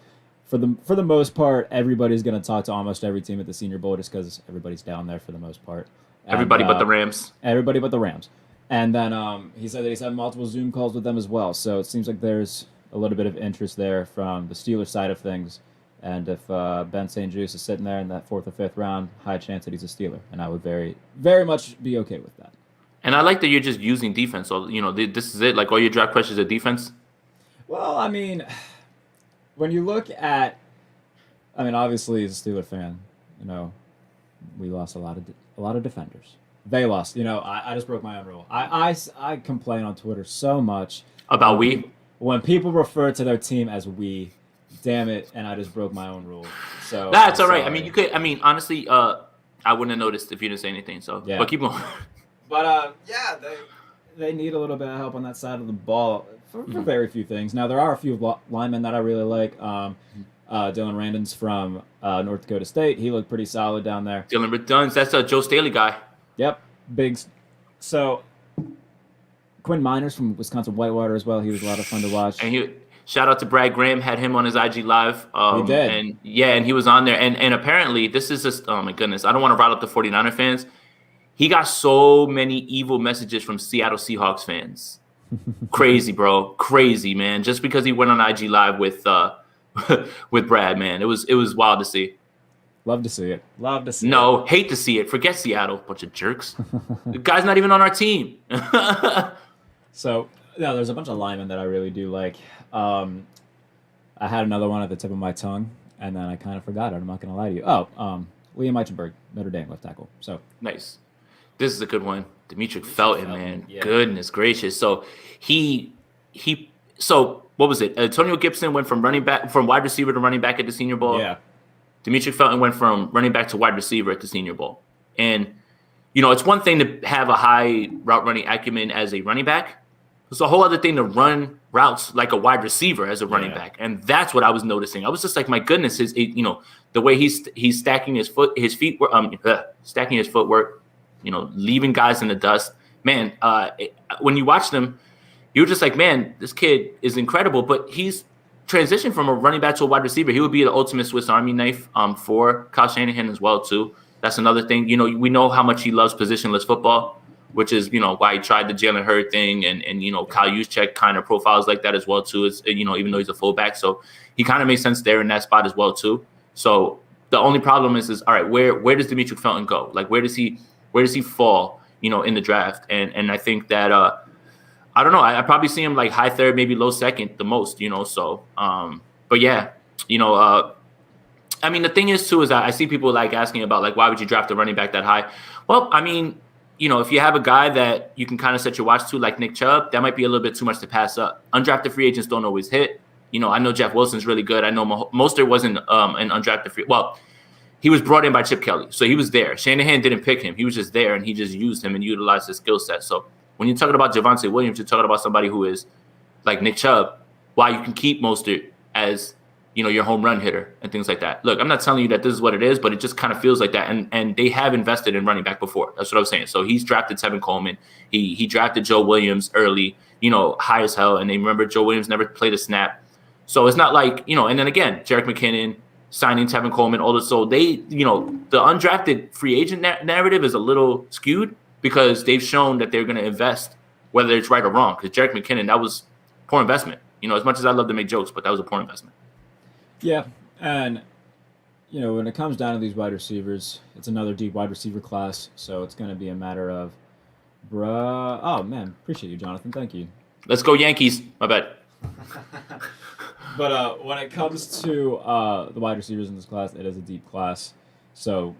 for the most part, everybody's going to talk to almost every team at the Senior Bowl just because everybody's down there for the most part. Everybody but the Rams. Everybody but the Rams. And then he said that he's had multiple Zoom calls with them as well. So it seems like there's a little bit of interest there from the Steelers side of things. And if Ben St. Juice is sitting there in that 4th or 5th round, high chance that he's a Steeler. And I would very, very much be okay with that. And I like that you're just using defense. So, this is it. Like, all your draft questions are defense? Well, I mean, when you look at, obviously as a Steeler fan, we lost a lot of defenders. They lost. I just broke my own rule. I complain on Twitter so much. About we? When people refer to their team as we, damn it, and I just broke my own rule. So that's all right. Honestly, I wouldn't have noticed if you didn't say anything. So, yeah. But keep going. But yeah, they need a little bit of help on that side of the ball for very few things. Now there are a few linemen that I really like. Dylan Randon's from North Dakota State. He looked pretty solid down there. Dylan Randon's, that's a Joe Staley guy. Yep, big. So Quinn Miners from Wisconsin Whitewater as well. He was a lot of fun to watch. And shout out to Brad Graham, had him on his IG Live. He did. And he was on there. And apparently, this is just, oh my goodness, I don't want to rile up the 49er fans. He got so many evil messages from Seattle Seahawks fans. Crazy, bro. Crazy, man. Just because he went on IG Live with Brad, man. It was wild to see. Love to see it. Love to see it. No, hate to see it. Forget Seattle. Bunch of jerks. The guy's not even on our team. So No, there's a bunch of linemen that I really do like. Um, I had another one at the tip of my tongue, and then I kind of forgot it. I'm not going to lie to you. Oh, Liam Eichenberg, Notre Dame left tackle. So Nice. This is a good one. Demetric Demetric Felton, Felton, man. yeah. Goodness gracious. So he he so what was it? Antonio Gibson went from wide receiver to running back at the Senior Bowl. Yeah. Demetric Felton went from running back to wide receiver at the Senior Bowl. And it's one thing to have a high route running acumen as a running back. It's a whole other thing to run routes like a wide receiver as a running back, and that's what I was noticing. I was just like, my goodness, the way he's stacking his feet, stacking his footwork, leaving guys in the dust. Man, when you watch them, you're just like, man, this kid is incredible. But he's transitioned from a running back to a wide receiver. He would be the ultimate Swiss Army knife for Kyle Shanahan as well too. That's another thing. We know how much he loves positionless football, which is, why he tried the Jalen Hurd thing and Kyle Juszczyk kind of profiles like that as well too. It's, even though he's a fullback. So he kind of makes sense there in that spot as well too. So the only problem is all right, where does Demetric Felton go? Like, where does he fall, in the draft? And I think that, I don't know. I probably see him like high third, maybe low second the most, so, but yeah, I mean, the thing is too, is I see people like asking about like, why would you draft a running back that high? Well, I mean, if you have a guy that you can kind of set your watch to, like Nick Chubb, that might be a little bit too much to pass up. Undrafted free agents don't always hit. I know Jeff Wilson's really good. I know Mostert wasn't an undrafted free. Well, he was brought in by Chip Kelly, so he was there. Shanahan didn't pick him. He was just there, and he just used him and utilized his skill set. So when you're talking about Javonte Williams, you're talking about somebody who is like Nick Chubb, why you can keep Mostert as your home run hitter and things like that. Look, I'm not telling you that this is what it is, but it just kind of feels like that. And they have invested in running back before. That's what I was saying. So he's drafted Tevin Coleman. He drafted Joe Williams early, high as hell. And they remember Joe Williams never played a snap. So it's not like, and then again, Jerick McKinnon signing Tevin Coleman, all this. So they, the undrafted free agent narrative is a little skewed because they've shown that they're going to invest, whether it's right or wrong. Because Jerick McKinnon, that was poor investment. As much as I love to make jokes, but that was a poor investment. Yeah, and when it comes down to these wide receivers, it's another deep wide receiver class, so it's going to be a matter of, bruh. Oh man, appreciate you, Jonathan. Thank you. Let's go Yankees. My bad. But when it comes to the wide receivers in this class, it is a deep class, so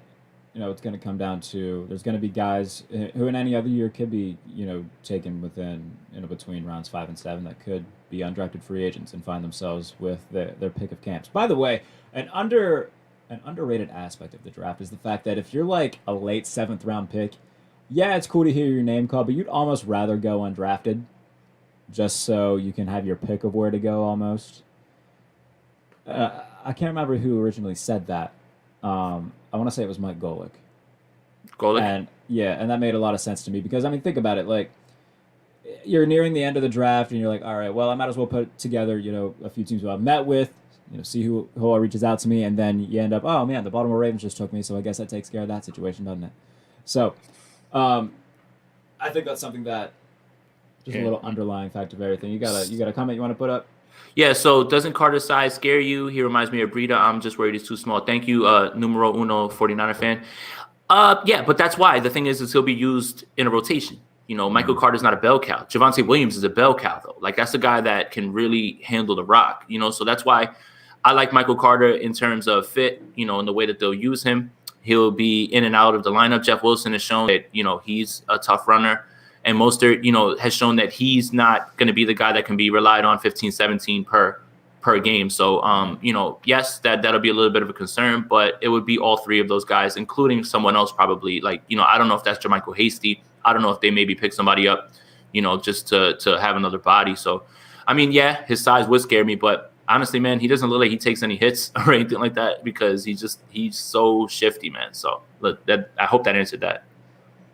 it's going to come down to there's going to be guys who in any other year could be taken within between rounds 5 and 7 that could be undrafted free agents and find themselves with their pick of camps. By the way, an underrated aspect of the draft is the fact that if you're like a late 7th round pick, yeah, it's cool to hear your name called, but you'd almost rather go undrafted just so you can have your pick of where to go almost. I can't remember who originally said that. I want to say it was Mike Golick. Golick? And that made a lot of sense to me because, I mean, think about it. Like, you're nearing the end of the draft and you're like, all right, well, I might as well put together, a few teams who I've met with, see who reaches out to me. And then you end up, oh, man, the Baltimore Ravens just took me. So I guess that takes care of that situation, doesn't it? So I think that's something that just a little underlying fact of everything. You got a comment you want to put up? Yeah, so doesn't Carter's size scare you? He reminds me of Breida. I'm just worried he's too small. Thank you, numero uno 49er fan. Yeah, but that's why. The thing is he'll be used in a rotation. Michael Carter's not a bell cow. Javonte Williams is a bell cow, though. Like, that's the guy that can really handle the rock, so that's why I like Michael Carter in terms of fit, in the way that they'll use him. He'll be in and out of the lineup. Jeff Wilson has shown that, he's a tough runner. And Mostert, has shown that he's not going to be the guy that can be relied on 15, 17 per game. So, yes, that'll be a little bit of a concern, but it would be all three of those guys, including someone else probably. Like, I don't know if that's Jermichael Hasty. I don't know if they maybe pick somebody up, just to have another body. So, I mean, yeah, his size would scare me, but honestly, man, he doesn't look like he takes any hits or anything like that because he's so shifty, man. So, look, I hope that answered that.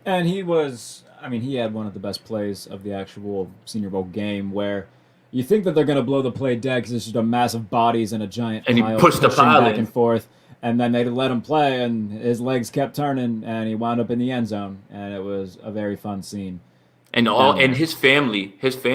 And he had one of the best plays of the actual Senior Bowl game where you think that they're going to blow the play dead because it's just a massive bodies and a giant and pile he pushed the pile back in. and forth. And then they let him play, and his legs kept turning, and he wound up in the end zone. And it was a very fun scene. And his family was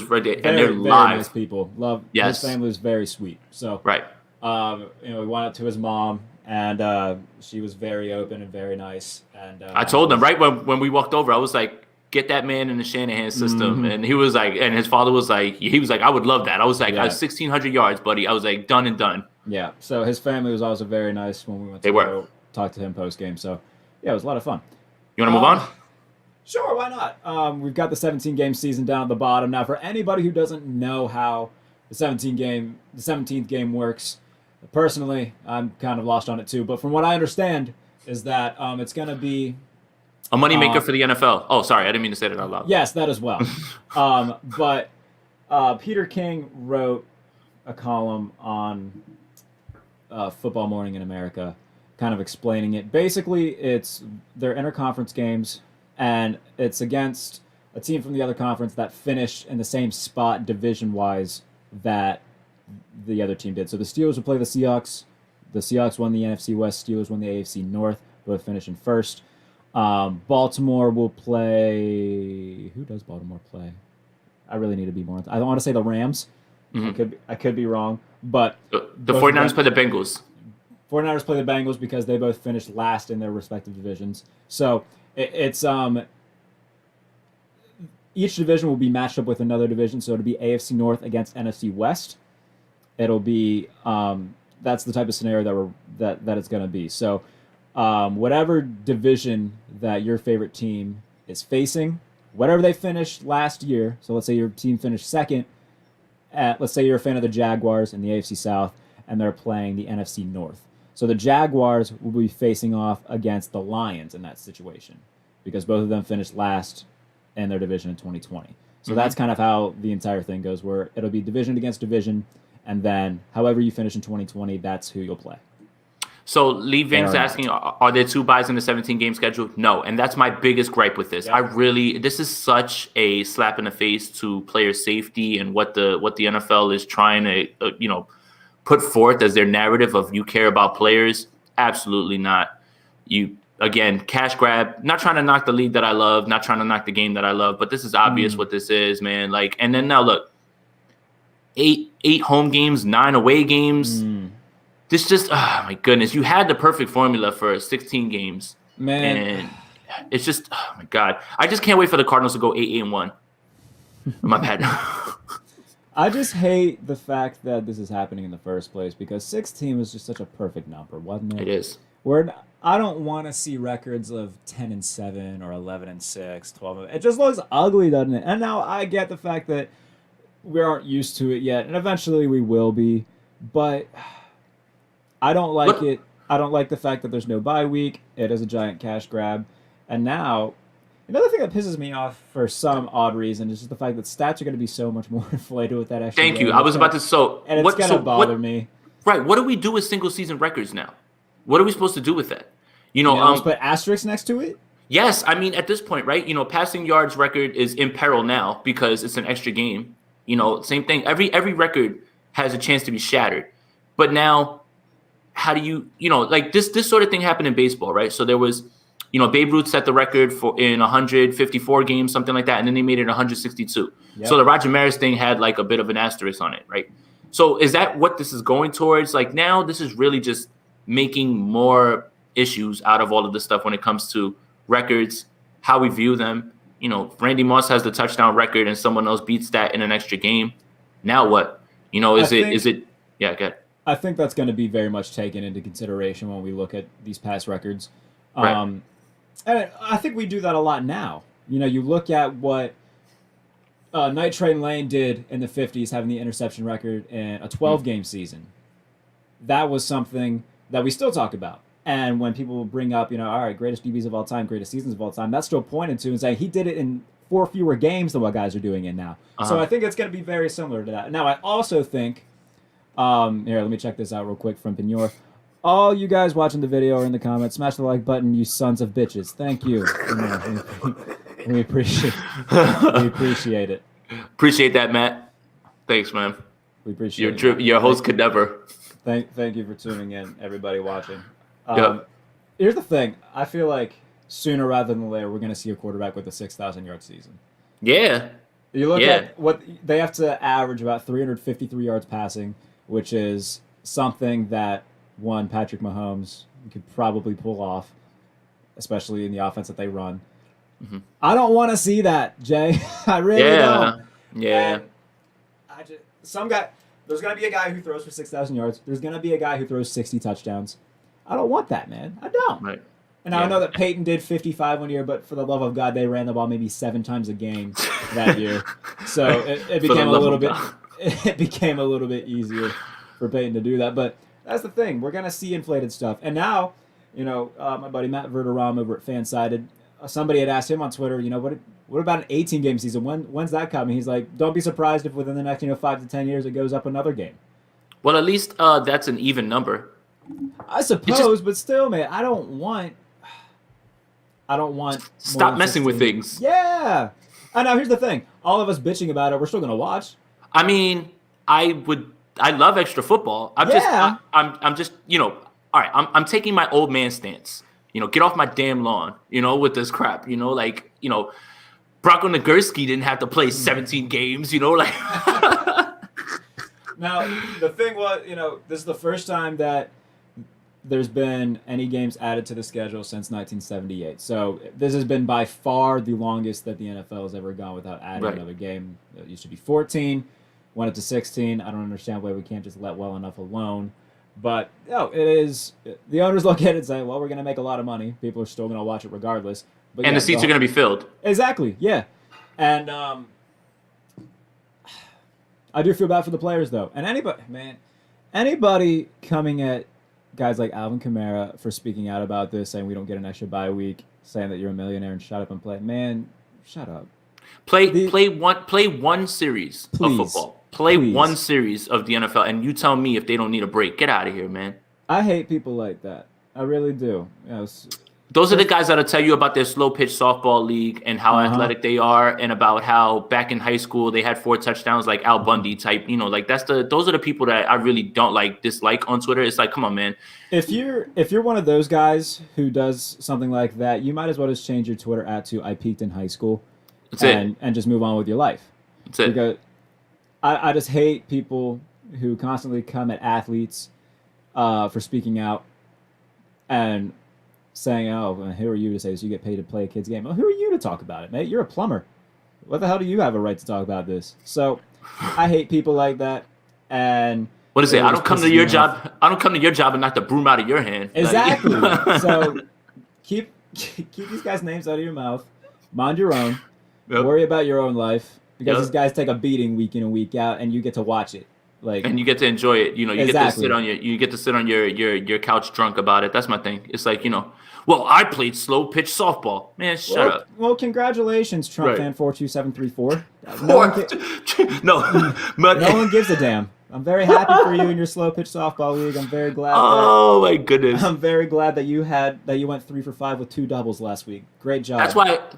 right there, and they're very live. nice people. Yes. His family was very sweet. So right. We went up to his mom, and she was very open and very nice. And I told them right when we walked over, I was like, get that man in the Shanahan system. And he was like, and his father was like, I would love that. I was like, I was 1,600 yards, buddy. I was like, done and done. Yeah. So his family was also very nice when we went to go talk to him post game. So yeah, it was a lot of fun. You want to move on? Sure, why not? We've got the 17-game season down at the bottom. Now, for anybody who doesn't know how the 17th game works, personally, I'm kind of lost on it too. But from what I understand is that it's going to be a moneymaker for the NFL. Oh, sorry, I didn't mean to say that out loud. Yes, that as well. But Peter King wrote a column on Football Morning in America, kind of explaining it. Basically, it's their interconference games, and it's against a team from the other conference that finished in the same spot division-wise that the other team did. So the Steelers will play the Seahawks. The Seahawks won the NFC West. Steelers won the AFC North, both finishing first. Baltimore will play... Who does Baltimore play? I really need to be more... I don't want to say the Rams. Mm-hmm. I could be wrong, but... The 49ers play the Bengals. 49ers play the Bengals because they both finished last in their respective divisions. So it's each division will be matched up with another division. So it'll be AFC North against NFC West. It'll be that's the type of scenario that it's going to be. So whatever division that your favorite team is facing, whatever they finished last year. So let's say your team finished second. Let's say you're a fan of the Jaguars in the AFC South, and they're playing the NFC North. So the Jaguars will be facing off against the Lions in that situation because both of them finished last in their division in 2020. So that's kind of how the entire thing goes, where it'll be division against division, and then however you finish in 2020, that's who you'll play. So Lee Ving's asking, are there 2 buys in the 17-game schedule? No, and that's my biggest gripe with this. Yeah. This is such a slap in the face to player safety and what the NFL is trying to put forth as their narrative of you care about players. Absolutely not. Again, cash grab, not trying to knock the league that I love, not trying to knock the game that I love, but this is obvious what this is, man. Like, and then now look, 8 home games, 9 away games. This just, oh my goodness, you had the perfect formula for 16 games. Man. And it's just, oh my God. I just can't wait for the Cardinals to go 8-1. My bad. I just hate the fact that this is happening in the first place because 16 was just such a perfect number, wasn't it? It is. I don't want to see records of 10-7 or 11-6, 12. It just looks ugly, doesn't it? And now I get the fact that we aren't used to it yet, and eventually we will be. But I don't like it. I don't like the fact that there's no bye week. It is a giant cash grab. And now, another thing that pisses me off for some odd reason is just the fact that stats are going to be so much more inflated with that extra Thank you. I was about to... And it's going to bother me. Right. What do we do with single-season records now? What are we supposed to do with that? Let's put asterisks next to it? Yes. I mean, at this point, right, passing yards record is in peril now because it's an extra game. Same thing. Every record has a chance to be shattered. But now... how do you like this sort of thing happened in baseball, right? So there was, Babe Ruth set the record in 154 games, something like that, and then they made it 162. Yep. So the Roger Maris thing had like a bit of an asterisk on it, right? So is that what this is going towards? Like now this is really just making more issues out of all of this stuff when it comes to records, how we view them. Randy Moss has the touchdown record and someone else beats that in an extra game. Now what? Is it yeah, good. I think that's going to be very much taken into consideration when we look at these past records. Right. And I think we do that a lot now. You look at what Night Train Lane did in the 50s, having the interception record in a 12-game season. That was something that we still talk about. And when people bring up, all right, greatest DBs of all time, greatest seasons of all time, that's still pointed to and saying he did it in 4 fewer games than what guys are doing it now. So I think it's going to be very similar to that. Now, I also think... here, let me check this out real quick from Pignor. All you guys watching the video or in the comments, smash the like button, you sons of bitches. Thank you. We appreciate it. Appreciate that, Matt. Thanks, man. We appreciate your host could never. Thank you for tuning in, everybody watching. Yep. Here's the thing. I feel like sooner rather than later, we're going to see a quarterback with a 6,000-yard season. Yeah. You look at what they have to average about 353 yards passing, which is something that Patrick Mahomes could probably pull off, especially in the offense that they run. I don't want to see that, Jay. I really Yeah, don't. yeah. And some guy. There's gonna be a guy who throws for 6,000 yards. There's gonna be a guy who throws 60 touchdowns. I don't want that, man. I don't. Right. And now I know that Peyton did 55 one year, but for the love of God, they ran the ball maybe 7 times a game that year. So it became a little bit. It became a little bit easier for Peyton to do that. But that's the thing. We're gonna see inflated stuff. And now, my buddy Matt Verderam over at Fansided, somebody had asked him on Twitter, what about an 18-game season? When's that coming? He's like, don't be surprised if within the next 5 to 10 years it goes up another game. Well, at least that's an even number. I suppose, but still, man, I don't want. Stop messing with things. Yeah. And now here's the thing: all of us bitching about it, we're still gonna watch. I mean, I love extra football. I'm just, all right. I'm taking my old man stance. Get off my damn lawn. With this crap. Bronco Nagurski didn't have to play 17 games. Like. Now the thing was, this is the first time that there's been any games added to the schedule since 1978. So this has been by far the longest that the NFL has ever gone without adding another game. It used to be 14, went up to 16. I don't understand why we can't just let well enough alone. But it is. The owners look at it and say, well, we're going to make a lot of money. People are still going to watch it regardless. But and the seats are going to be filled. Exactly, yeah. And I do feel bad for the players, though. And anybody coming at guys like Alvin Kamara for speaking out about this, saying we don't get an extra bye week, saying that you're a millionaire and shut up and play. Man, shut up. Play one series of football. Play one series of the NFL, and you tell me if they don't need a break. Get out of here, man. I hate people like that. I really do. Those are the guys that'll tell you about their slow pitch softball league and how athletic they are, and about how back in high school they had 4 touchdowns, like Al Bundy type. Those are the people that I really don't dislike on Twitter. It's like, come on, man. If you're one of those guys who does something like that, you might as well just change your Twitter @ I peaked in high school. And just move on with your life. That's it. Because I just hate people who constantly come at athletes for speaking out and saying, oh, who are you to say this? You get paid to play a kid's game. Well, who are you to talk about it, mate? You're a plumber. What the hell do you have a right to talk about this? So I hate people like that. And what is it? I don't come to your job. I don't come to your job and knock the broom out of your hand. Exactly. So keep these guys' names out of your mouth. Mind your own. Yep. Worry about your own life, because these guys take a beating week in and week out, and you get to watch it. And you get to enjoy it. You get to sit on your couch drunk about it. That's my thing. It's like, well, I played slow pitch softball. Man, shut up. Well, congratulations, Trump fan 42734. No one gives a damn. I'm very happy for you in your slow pitch softball league. I'm very glad. Oh my goodness! I'm very glad that you went 3 for 5 with 2 doubles last week. Great job.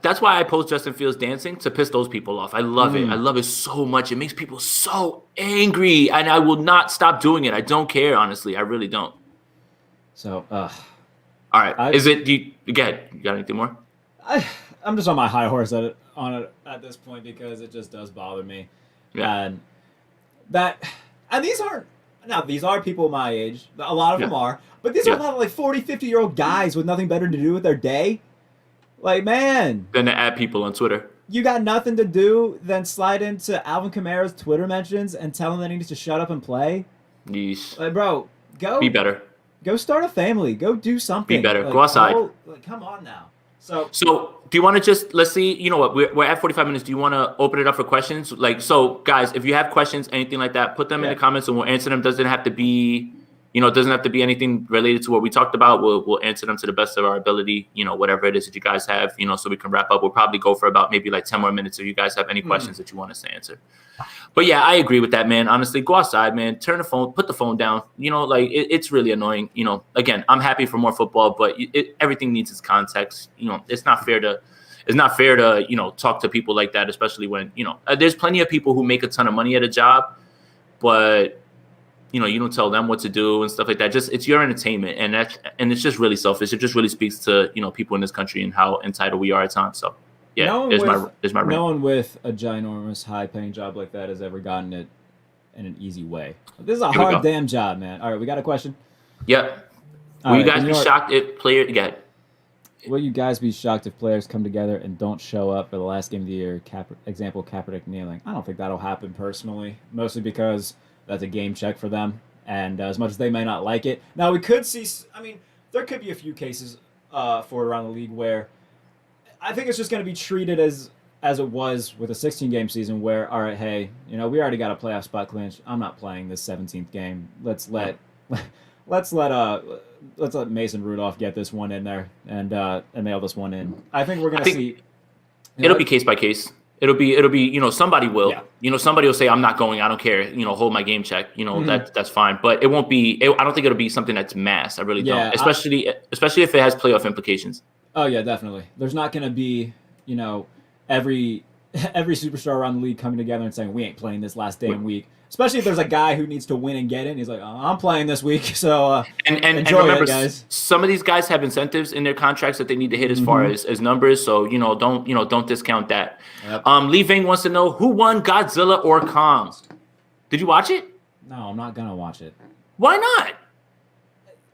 That's why I post Justin Fields dancing, to piss those people off. I love it. I love it so much. It makes people so angry, and I will not stop doing it. I don't care, honestly. I really don't. So, all right. You got anything more? I'm just on my high horse at this point, because it just does bother me. Yeah. And these are people my age. A lot of them are. But these are a lot of 40, 50-year-old guys with nothing better to do with their day. Like, man. Than to add people on Twitter. You got nothing to do than slide into Alvin Kamara's Twitter mentions and tell him that he needs to shut up and play? Yeesh. Like, bro, go. Be better. Go start a family. Go do something. Be better. Go outside. Come on now. So do you want to let's see, you know what, we're at 45 minutes. Do you want to open it up for questions? So guys, if you have questions, anything like that, put them in the comments and we'll answer them. Doesn't have to be anything related to what we talked about. We'll answer them to the best of our ability, whatever it is that you guys have, so we can wrap up. We'll probably go for about maybe 10 more minutes if you guys have any questions that you want us to answer. But yeah, I agree with that, man. Honestly, go outside, man. Turn the phone, put the phone down. It's really annoying. Again, I'm happy for more football, but everything needs its context. It's not fair to talk to people like that, especially when, there's plenty of people who make a ton of money at a job, but you don't tell them what to do and stuff like that. Just, it's your entertainment, and it's just really selfish. It just really speaks to, people in this country and how entitled we are at times. So yeah, there's my rant. No one with a ginormous high-paying job like that has ever gotten it in an easy way. This is a hard damn job, man. All right, we got a question. Yep. Will you guys be shocked if player? Go ahead. Will you guys be shocked if players come together and don't show up for the last game of the year? Example, Kaepernick kneeling. I don't think that'll happen personally, mostly because that's a game check for them. And as much as they may not like it, now we could see. I mean, there could be a few cases for around the league where I think it's just going to be treated as it was with a 16-game season, where all right, hey, we already got a playoff spot clinched. I'm not playing this 17th game. Let's let let's let Mason Rudolph get this one in there and nail this one in. I think we're going to see. It'll be case by case. It'll be somebody will. Yeah. Somebody will say, I'm not going. I don't care. Hold my game check. That's fine. But it won't be. I don't think it'll be something that's mass. I really don't. Especially if it has playoff implications. Oh yeah, definitely. There's not going to be every superstar around the league coming together and saying we ain't playing this last damn week. Especially if there's a guy who needs to win and get in. He's like, I'm playing this week, so and it, remember, guys. Some of these guys have incentives in their contracts that they need to hit as far as numbers. So don't discount that. Yep. Lee Ving wants to know who won, Godzilla or Kong. Did you watch it? No, I'm not gonna watch it. Why not?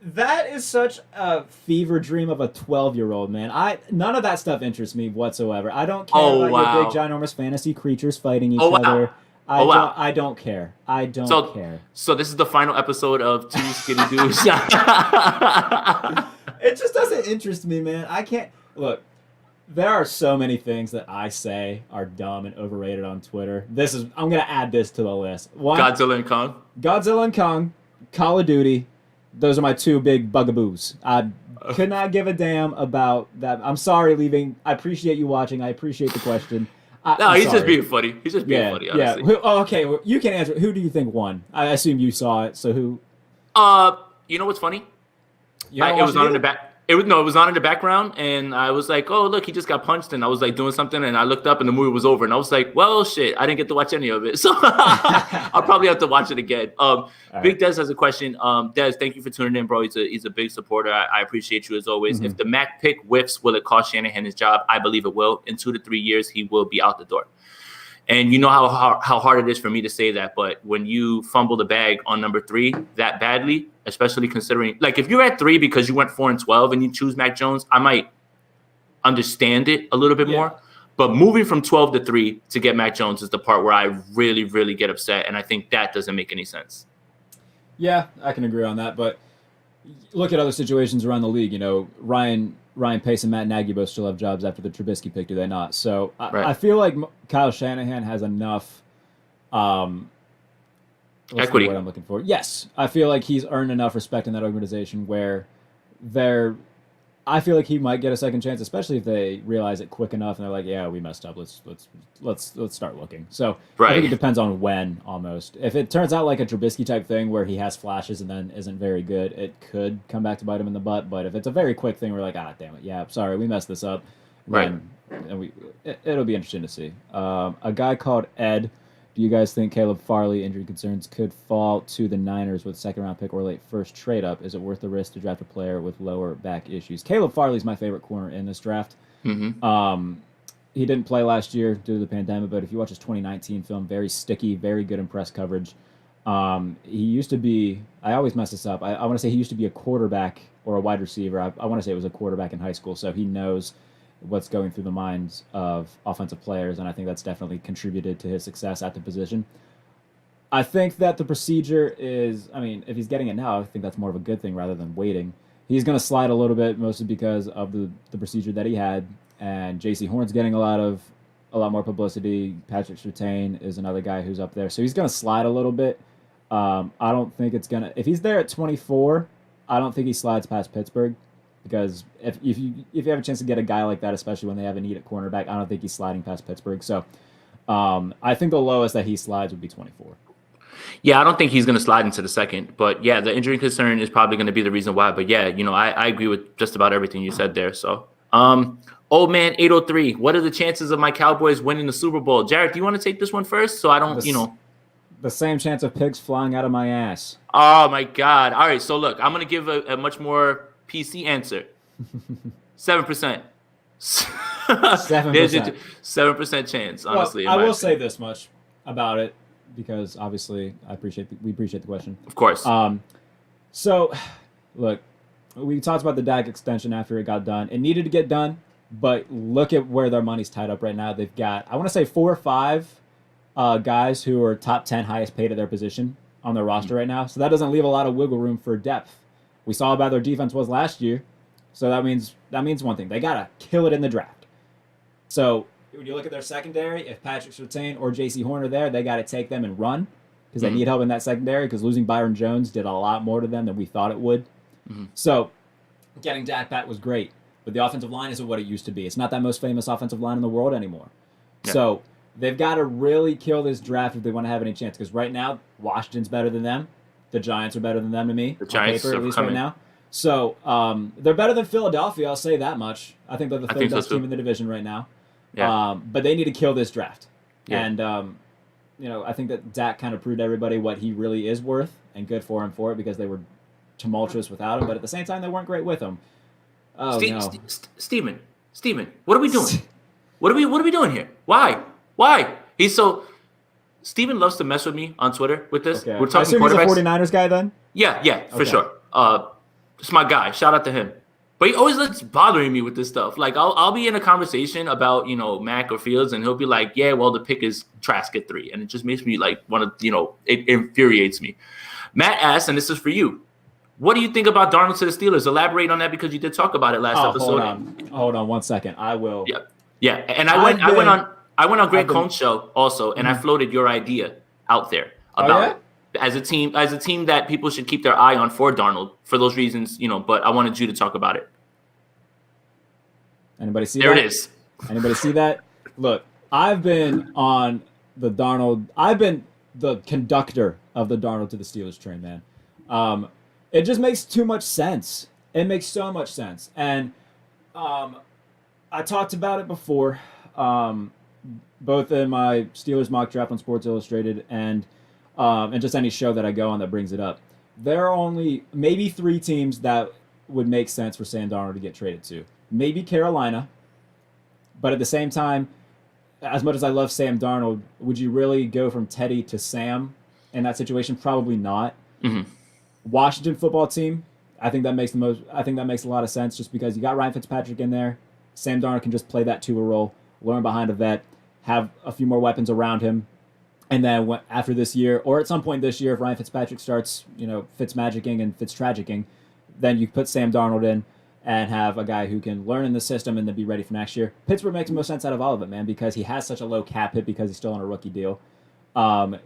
That is such a fever dream of a 12-year-old, man. None of that stuff interests me whatsoever. I don't care about your big ginormous fantasy creatures fighting each other. I don't care. I don't care. So this is the final episode of Two Skinny Dudes. It just doesn't interest me, man. I can't look. There are so many things that I say are dumb and overrated on Twitter. I'm gonna add this to the list. One, Godzilla and Kong. Godzilla and Kong, Call of Duty. Those are my two big bugaboos. I could not give a damn about that. I'm sorry, leaving. I appreciate you watching. I appreciate the question. He's just being funny. He's just being funny, honestly. Yeah. Okay, well, you can answer. Who do you think won? I assume you saw it, so who? You know what's funny? It was on in the back. It was on in the background, and I was like, "Oh, look, he just got punched." And I was like doing something, and I looked up, and the movie was over, and I was like, "Well, shit, I didn't get to watch any of it, so I'll probably have to watch it again." Big Des has a question. Des, thank you for tuning in, bro. He's a big supporter. I appreciate you as always. If the Mac pick whiffs, will it cost Shanahan his job? I believe it will. In 2 to 3 years, he will be out the door. And you know how hard it is for me to say that, but when you fumble the bag on number 3 that badly, especially considering, like, if you're at 3 because you went 4-12 and you choose Mac Jones, I might understand it a little bit more. But moving from 12 to 3 to get Mac Jones is the part where I really, really get upset, and I think that doesn't make any sense. Yeah, I can agree on that, but look at other situations around the league. Ryan Pace and Matt Nagy both still have jobs after the Trubisky pick, do they not? So I feel like Kyle Shanahan has enough equity. What I'm looking for. Yes, I feel like he's earned enough respect in that organization where I feel like he might get a second chance, especially if they realize it quick enough and they're like, "Yeah, we messed up. Let's start looking." So I think it depends on when. Almost, if it turns out like a Trubisky type thing where he has flashes and then isn't very good, it could come back to bite him in the butt. But if it's a very quick thing, we're like, "Ah, damn it, yeah, sorry, we messed this up." And it'll be interesting to see. A guy called Ed. Do you guys think Caleb Farley injury concerns could fall to the Niners with second-round pick or late first trade-up? Is it worth the risk to draft a player with lower back issues? Caleb Farley's my favorite corner in this draft. He didn't play last year due to the pandemic, but if you watch his 2019 film, very sticky, very good in press coverage. He used to be – I always mess this up. I want to say he used to be a quarterback or a wide receiver. I want to say it was a quarterback in high school, so he knows – what's going through the minds of offensive players, and I think that's definitely contributed to his success at the position. I think that the procedure is, if he's getting it now, I think that's more of a good thing rather than waiting. He's going to slide a little bit, mostly because of the procedure that he had, and J.C. Horn's getting a lot more publicity. Patrick Surtain is another guy who's up there, so he's going to slide a little bit. I don't think it's going to, if he's there at 24, I don't think he slides past Pittsburgh. Because if you have a chance to get a guy like that, especially when they have a need at cornerback, I don't think he's sliding past Pittsburgh. So I think the lowest that he slides would be 24. Yeah, I don't think he's going to slide into the second. But, yeah, the injury concern is probably going to be the reason why. But, yeah, I agree with just about everything you said there. So, Old Man 803, what are the chances of my Cowboys winning the Super Bowl? Jarrett, do you want to take this one first so I don't, The same chance of pigs flying out of my ass. Oh, my God. All right, so, look, I'm going to give a much more – PC answer. 7%. 7%. There's a 7% chance, honestly. Well, I will say this much about it because obviously we appreciate the question. Of course. So, look, we talked about the Dak extension after it got done. It needed to get done, but look at where their money's tied up right now. They've got, I want to say, 4 or 5 guys who are top 10 highest paid at their position on their roster right now. So that doesn't leave a lot of wiggle room for depth. We saw how bad their defense was last year. So that means one thing. They got to kill it in the draft. So when you look at their secondary, if Patrick Surtain or J.C. Horn are there, they got to take them and run because they need help in that secondary because losing Byron Jones did a lot more to them than we thought it would. So getting Dak back was great, but the offensive line isn't what it used to be. It's not that most famous offensive line in the world anymore. Yeah. So they've got to really kill this draft if they want to have any chance because right now, Washington's better than them. The Giants are better than them to me. The Giants on paper, are at least coming. right now. So they're better than Philadelphia, I'll say that much. I think they're the third best team in the division right now. Yeah. But they need to kill this draft. Yeah. And, I think that Dak kind of proved everybody what he really is worth, and good for him for it because they were tumultuous without him, but at the same time, they weren't great with him. Oh, no. Steven, what are we doing? What are we doing here? Why? Steven loves to mess with me on Twitter with this. Okay. We're talking quarterbacks. He's a 49ers guy then? Yeah, for sure. It's my guy. Shout out to him. But he always lets bothering me with this stuff. Like I'll be in a conversation about, Mac or Fields, and he'll be like, yeah, well, the pick is Trask at 3. And it just makes me like want to, it infuriates me. Matt asked, and this is for you. What do you think about Darnold to the Steelers? Elaborate on that because you did talk about it last episode. Hold on 1 second. I will. Yeah. And I went on Greg Cohn's show also, and I floated your idea out there about it. As a team that people should keep their eye on for Darnold for those reasons, but I wanted you to talk about it. Anybody see there that? There it is. Anybody see that? Look, I've been on the Darnold. I've been the conductor of the Darnold to the Steelers train, man. It just makes too much sense. It makes so much sense. And I talked about it before, both in my Steelers mock draft on Sports Illustrated and just any show that I go on that brings it up. There are only maybe 3 teams that would make sense for Sam Darnold to get traded to. Maybe Carolina, but at the same time, as much as I love Sam Darnold, would you really go from Teddy to Sam in that situation? Probably not. Mm-hmm. Washington football team, I think that makes a lot of sense just because you got Ryan Fitzpatrick in there. Sam Darnold can just play that 2 role, learn behind a vet, have a few more weapons around him. And then after this year, or at some point this year, if Ryan Fitzpatrick starts, Fitzmagicking and Fitztragicking, then you put Sam Darnold in and have a guy who can learn in the system and then be ready for next year. Pittsburgh makes the most sense out of all of it, man, because he has such a low cap hit because he's still on a rookie deal.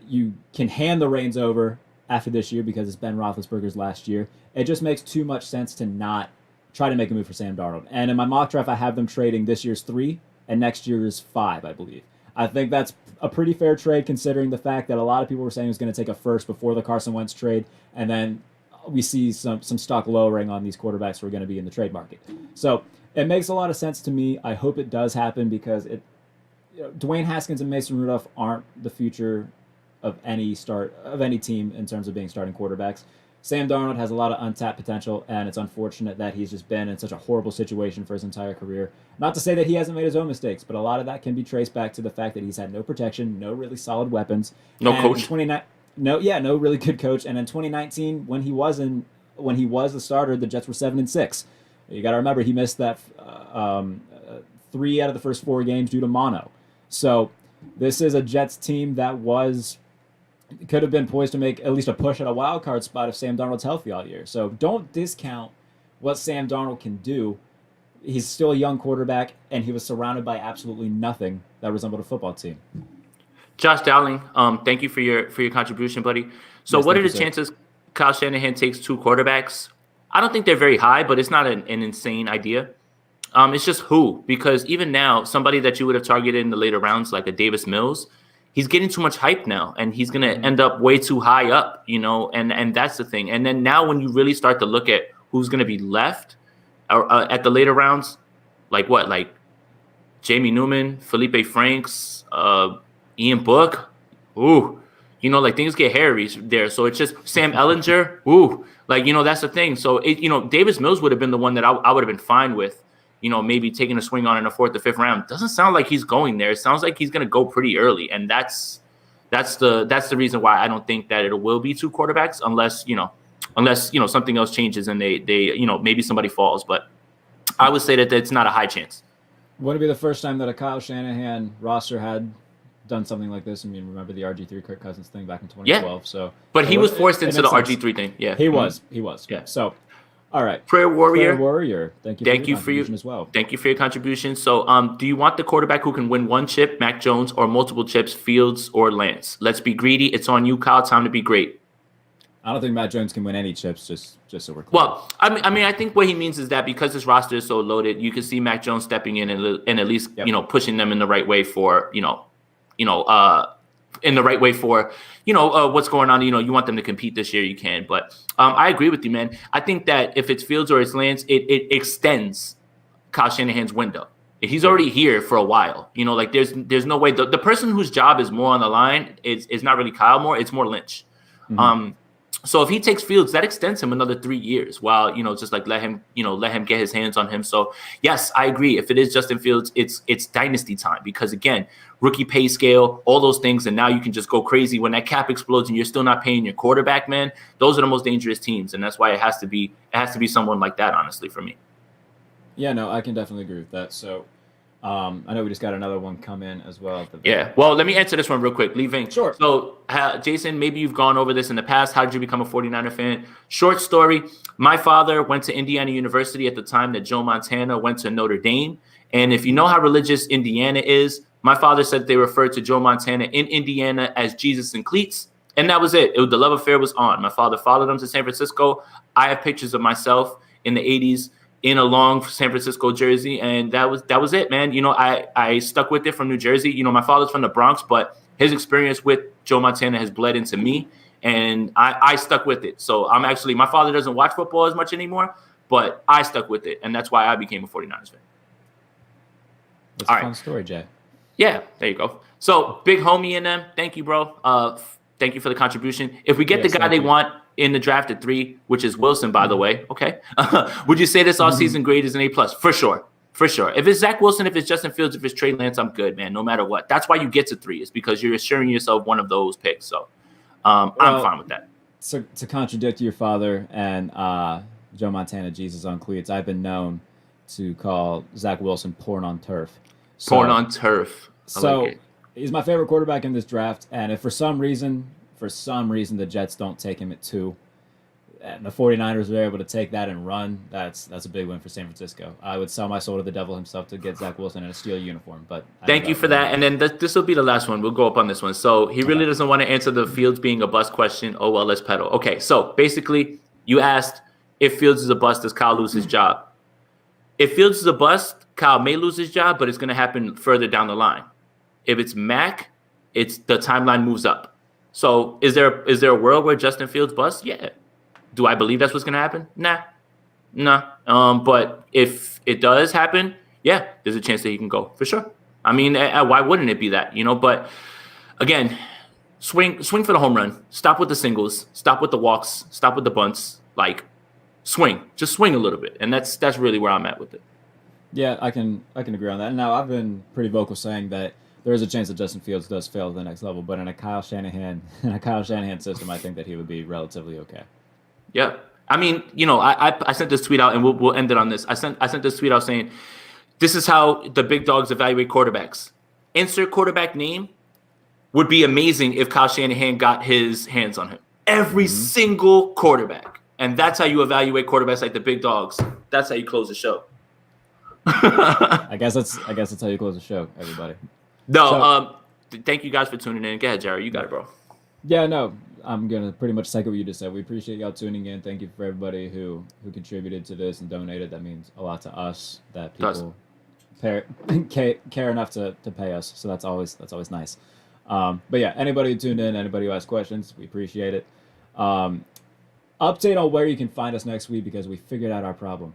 You can hand the reins over after this year because it's Ben Roethlisberger's last year. It just makes too much sense to not try to make a move for Sam Darnold. And in my mock draft, I have them trading this year's 3 and next year's 5, I believe. I think that's a pretty fair trade considering the fact that a lot of people were saying it was going to take a first before the Carson Wentz trade, and then we see some stock lowering on these quarterbacks who are going to be in the trade market. So it makes a lot of sense to me. I hope it does happen because Dwayne Haskins and Mason Rudolph aren't the future of any team in terms of being starting quarterbacks. Sam Darnold has a lot of untapped potential, and it's unfortunate that he's just been in such a horrible situation for his entire career. Not to say that he hasn't made his own mistakes, but a lot of that can be traced back to the fact that he's had no protection, no really solid weapons. No coach. No really good coach. And in 2019, when he was the starter, the Jets were 7-6. You got to remember he missed that 3 out of the first 4 games due to mono. So this is a Jets team that could have been poised to make at least a push at a wild card spot if Sam Darnold's healthy all year. So don't discount what Sam Darnold can do. He's still a young quarterback, and he was surrounded by absolutely nothing that resembled a football team. Josh Dowling, thank you for your contribution, buddy. So, what are the chances Kyle Shanahan takes 2 quarterbacks? I don't think they're very high, but it's not an insane idea. It's just who, because even now, somebody that you would have targeted in the later rounds, like a Davis Mills, he's getting too much hype now, and he's going to end up way too high up, and that's the thing. And then now when you really start to look at who's going to be left at the later rounds, like Jamie Newman, Felipe Franks, Ian Book, things get hairy there. So it's just Sam Ellinger, that's the thing. So Davis Mills would have been the one that I would have been fine with, maybe taking a swing on in the 4th or 5th round. Doesn't sound like he's going there. It sounds like he's going to go pretty early, and that's the reason why I don't think that it will be 2 quarterbacks unless unless something else changes and they maybe somebody falls. But I would say that it's not a high chance. Wouldn't it be the first time that a Kyle Shanahan roster had done something like this? I mean, remember the RG3 Kirk Cousins thing back in 2012? Yeah. So, but he was forced into the RG3 thing. Yeah, he was. Yeah. So, all right. Prayer Warrior. Thank you for your contribution as well. Thank you for your contribution. So, do you want the quarterback who can win one chip, Mac Jones, or multiple chips, Fields or Lance? Let's be greedy. It's on you, Kyle. Time to be great. I don't think Mac Jones can win any chips. Just so we're clear. Well, I mean, I think what he means is that because this roster is so loaded, you can see Mac Jones stepping in and at least pushing them in the right way for in the right way for what's going on. You want them to compete this year, you can. But I agree with you, man. I think that if it's Fields or it's Lance, it extends Kyle Shanahan's window. He's already here for a while. Like there's no way the person whose job is more on the line is not really Kyle more. It's more Lynch. Mm-hmm. So if he takes Fields, that extends him another 3 years while, just like let him get his hands on him. So yes, I agree. If it is Justin Fields, it's dynasty time because again, rookie pay scale, all those things. And now you can just go crazy when that cap explodes and you're still not paying your quarterback, man. Those are the most dangerous teams. And that's why it has to be someone like that, honestly, for me. Yeah, no, I can definitely agree with that. So I know we just got another one come in as well. Yeah. Well, let me answer this one real quick. Leaving. Sure. So, Jason, maybe you've gone over this in the past. How did you become a 49er fan? Short story. My father went to Indiana University at the time that Joe Montana went to Notre Dame. And if you know how religious Indiana is, my father said they referred to Joe Montana in Indiana as Jesus in cleats. And that was it. The love affair was on. My father followed him to San Francisco. I have pictures of myself in the 80s in a long San Francisco jersey, and that was it, man. I stuck with it from New Jersey. My father's from the Bronx, but his experience with Joe Montana has bled into me, and I stuck with it. So my father doesn't watch football as much anymore, but I stuck with it, and that's why I became a 49ers fan. That's a fun story, Jay. Yeah, there you go. So big homie in them. Thank you, bro. Thank you for the contribution. If we get the guy they want in the draft at 3, which is Wilson, by the way, okay. Would you say this offseason grade is an A+? For sure. If it's Zach Wilson, if it's Justin Fields, if it's Trey Lance, I'm good, man, no matter what. That's why you get to 3 is because you're assuring yourself one of those picks. So I'm fine with that. So to contradict your father and Joe Montana, Jesus on cleats, I've been known to call Zach Wilson porn on turf. Porn on turf. He's my favorite quarterback in this draft, and if for some reason the Jets don't take him at 2, and the 49ers are able to take that and run, that's a big win for San Francisco. I would sell my soul to the devil himself to get Zach Wilson in a steel uniform. But thank you for that. And then this will be the last one. We'll go up on this one. So he really doesn't want to answer the Fields being a bust question. Oh, well, let's pedal. Okay, so basically you asked if Fields is a bust, does Kyle lose his job? If Fields is a bust, Kyle may lose his job, but it's going to happen further down the line. If it's Mac, the timeline moves up. So is there a world where Justin Fields busts? Yeah. Do I believe that's what's going to happen? Nah. But if it does happen, yeah, there's a chance that he can go for sure. I mean, why wouldn't it be that? But again, swing for the home run. Stop with the singles. Stop with the walks. Stop with the bunts. Like swing. Just swing a little bit. And that's really where I'm at with it. Yeah, I can agree on that. Now, I've been pretty vocal saying that there is a chance that Justin Fields does fail to the next level, but in a Kyle Shanahan system, I think that he would be relatively okay. Yeah, I mean, I sent this tweet out, and we'll end it on this. I sent this tweet out saying, "This is how the big dogs evaluate quarterbacks. Insert quarterback name would be amazing if Kyle Shanahan got his hands on him. Every single quarterback, and that's how you evaluate quarterbacks like the big dogs. That's how you close the show." I guess that's how you close the show, everybody. No, thank you guys for tuning in. Go ahead, Jarrett. You got it, bro. Yeah, no, I'm gonna pretty much second what you just said. We appreciate y'all tuning in. Thank you for everybody who contributed to this and donated. That means a lot to us. That people care enough to pay us. So that's always nice. But yeah, anybody who tuned in, anybody who asked questions, we appreciate it. Update on where you can find us next week because we figured out our problem.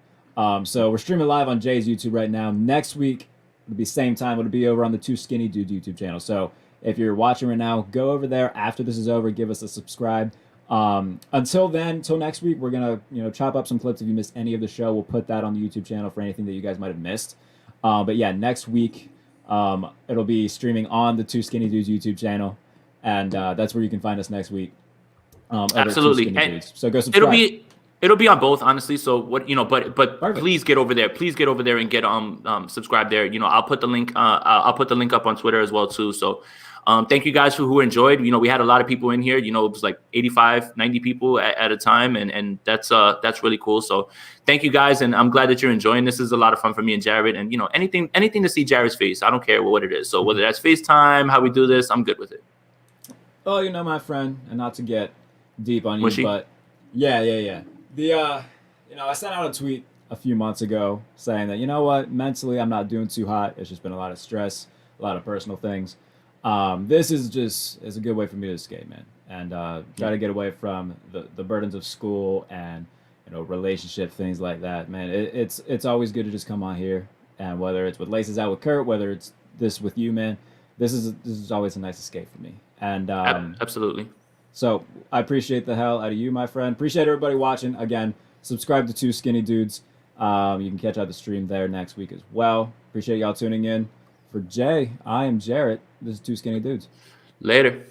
So we're streaming live on Jay's YouTube right now. Next week, it'll be same time. It'll be over on the Two Skinny Dude YouTube channel. So if you're watching right now, go over there after this is over. Give us a subscribe. Until then, till next week, we're gonna chop up some clips. If you missed any of the show, we'll put that on the YouTube channel for anything that you guys might have missed. But yeah, next week it'll be streaming on the Two Skinny Dudes YouTube channel, and that's where you can find us next week. over at Two Absolutely. Skinny And Dudes. So go it'll subscribe. be on both, honestly. So what but Perfect. please get over there. Please get over there and get subscribe there. I'll put the link I'll put the link up on Twitter as well too. So thank you guys who enjoyed. We had a lot of people in here. It was like 85, 90 people at a time, and that's really cool. So thank you guys, and I'm glad that you're enjoying this. This is a lot of fun for me and Jarrett, and anything to see Jarrett's face. I don't care what it is. So whether that's FaceTime, how we do this, I'm good with it. Oh, my friend, and not to get deep on you, Mushy? but yeah. The I sent out a tweet a few months ago saying that what, mentally I'm not doing too hot. It's just been a lot of stress, a lot of personal things. This is a good way for me to escape, man, and try to get away from the burdens of school and relationship things like that, man. It's always good to just come on here, and whether it's with Laces Out with Kurt, whether it's this with you, man, this is always a nice escape for me. And Absolutely. So I appreciate the hell out of you, my friend. Appreciate everybody watching. Again, subscribe to Two Skinny Dudes. You can catch out the stream there next week as well. Appreciate y'all tuning in. For Jay, I am Jarrett. This is Two Skinny Dudes. Later.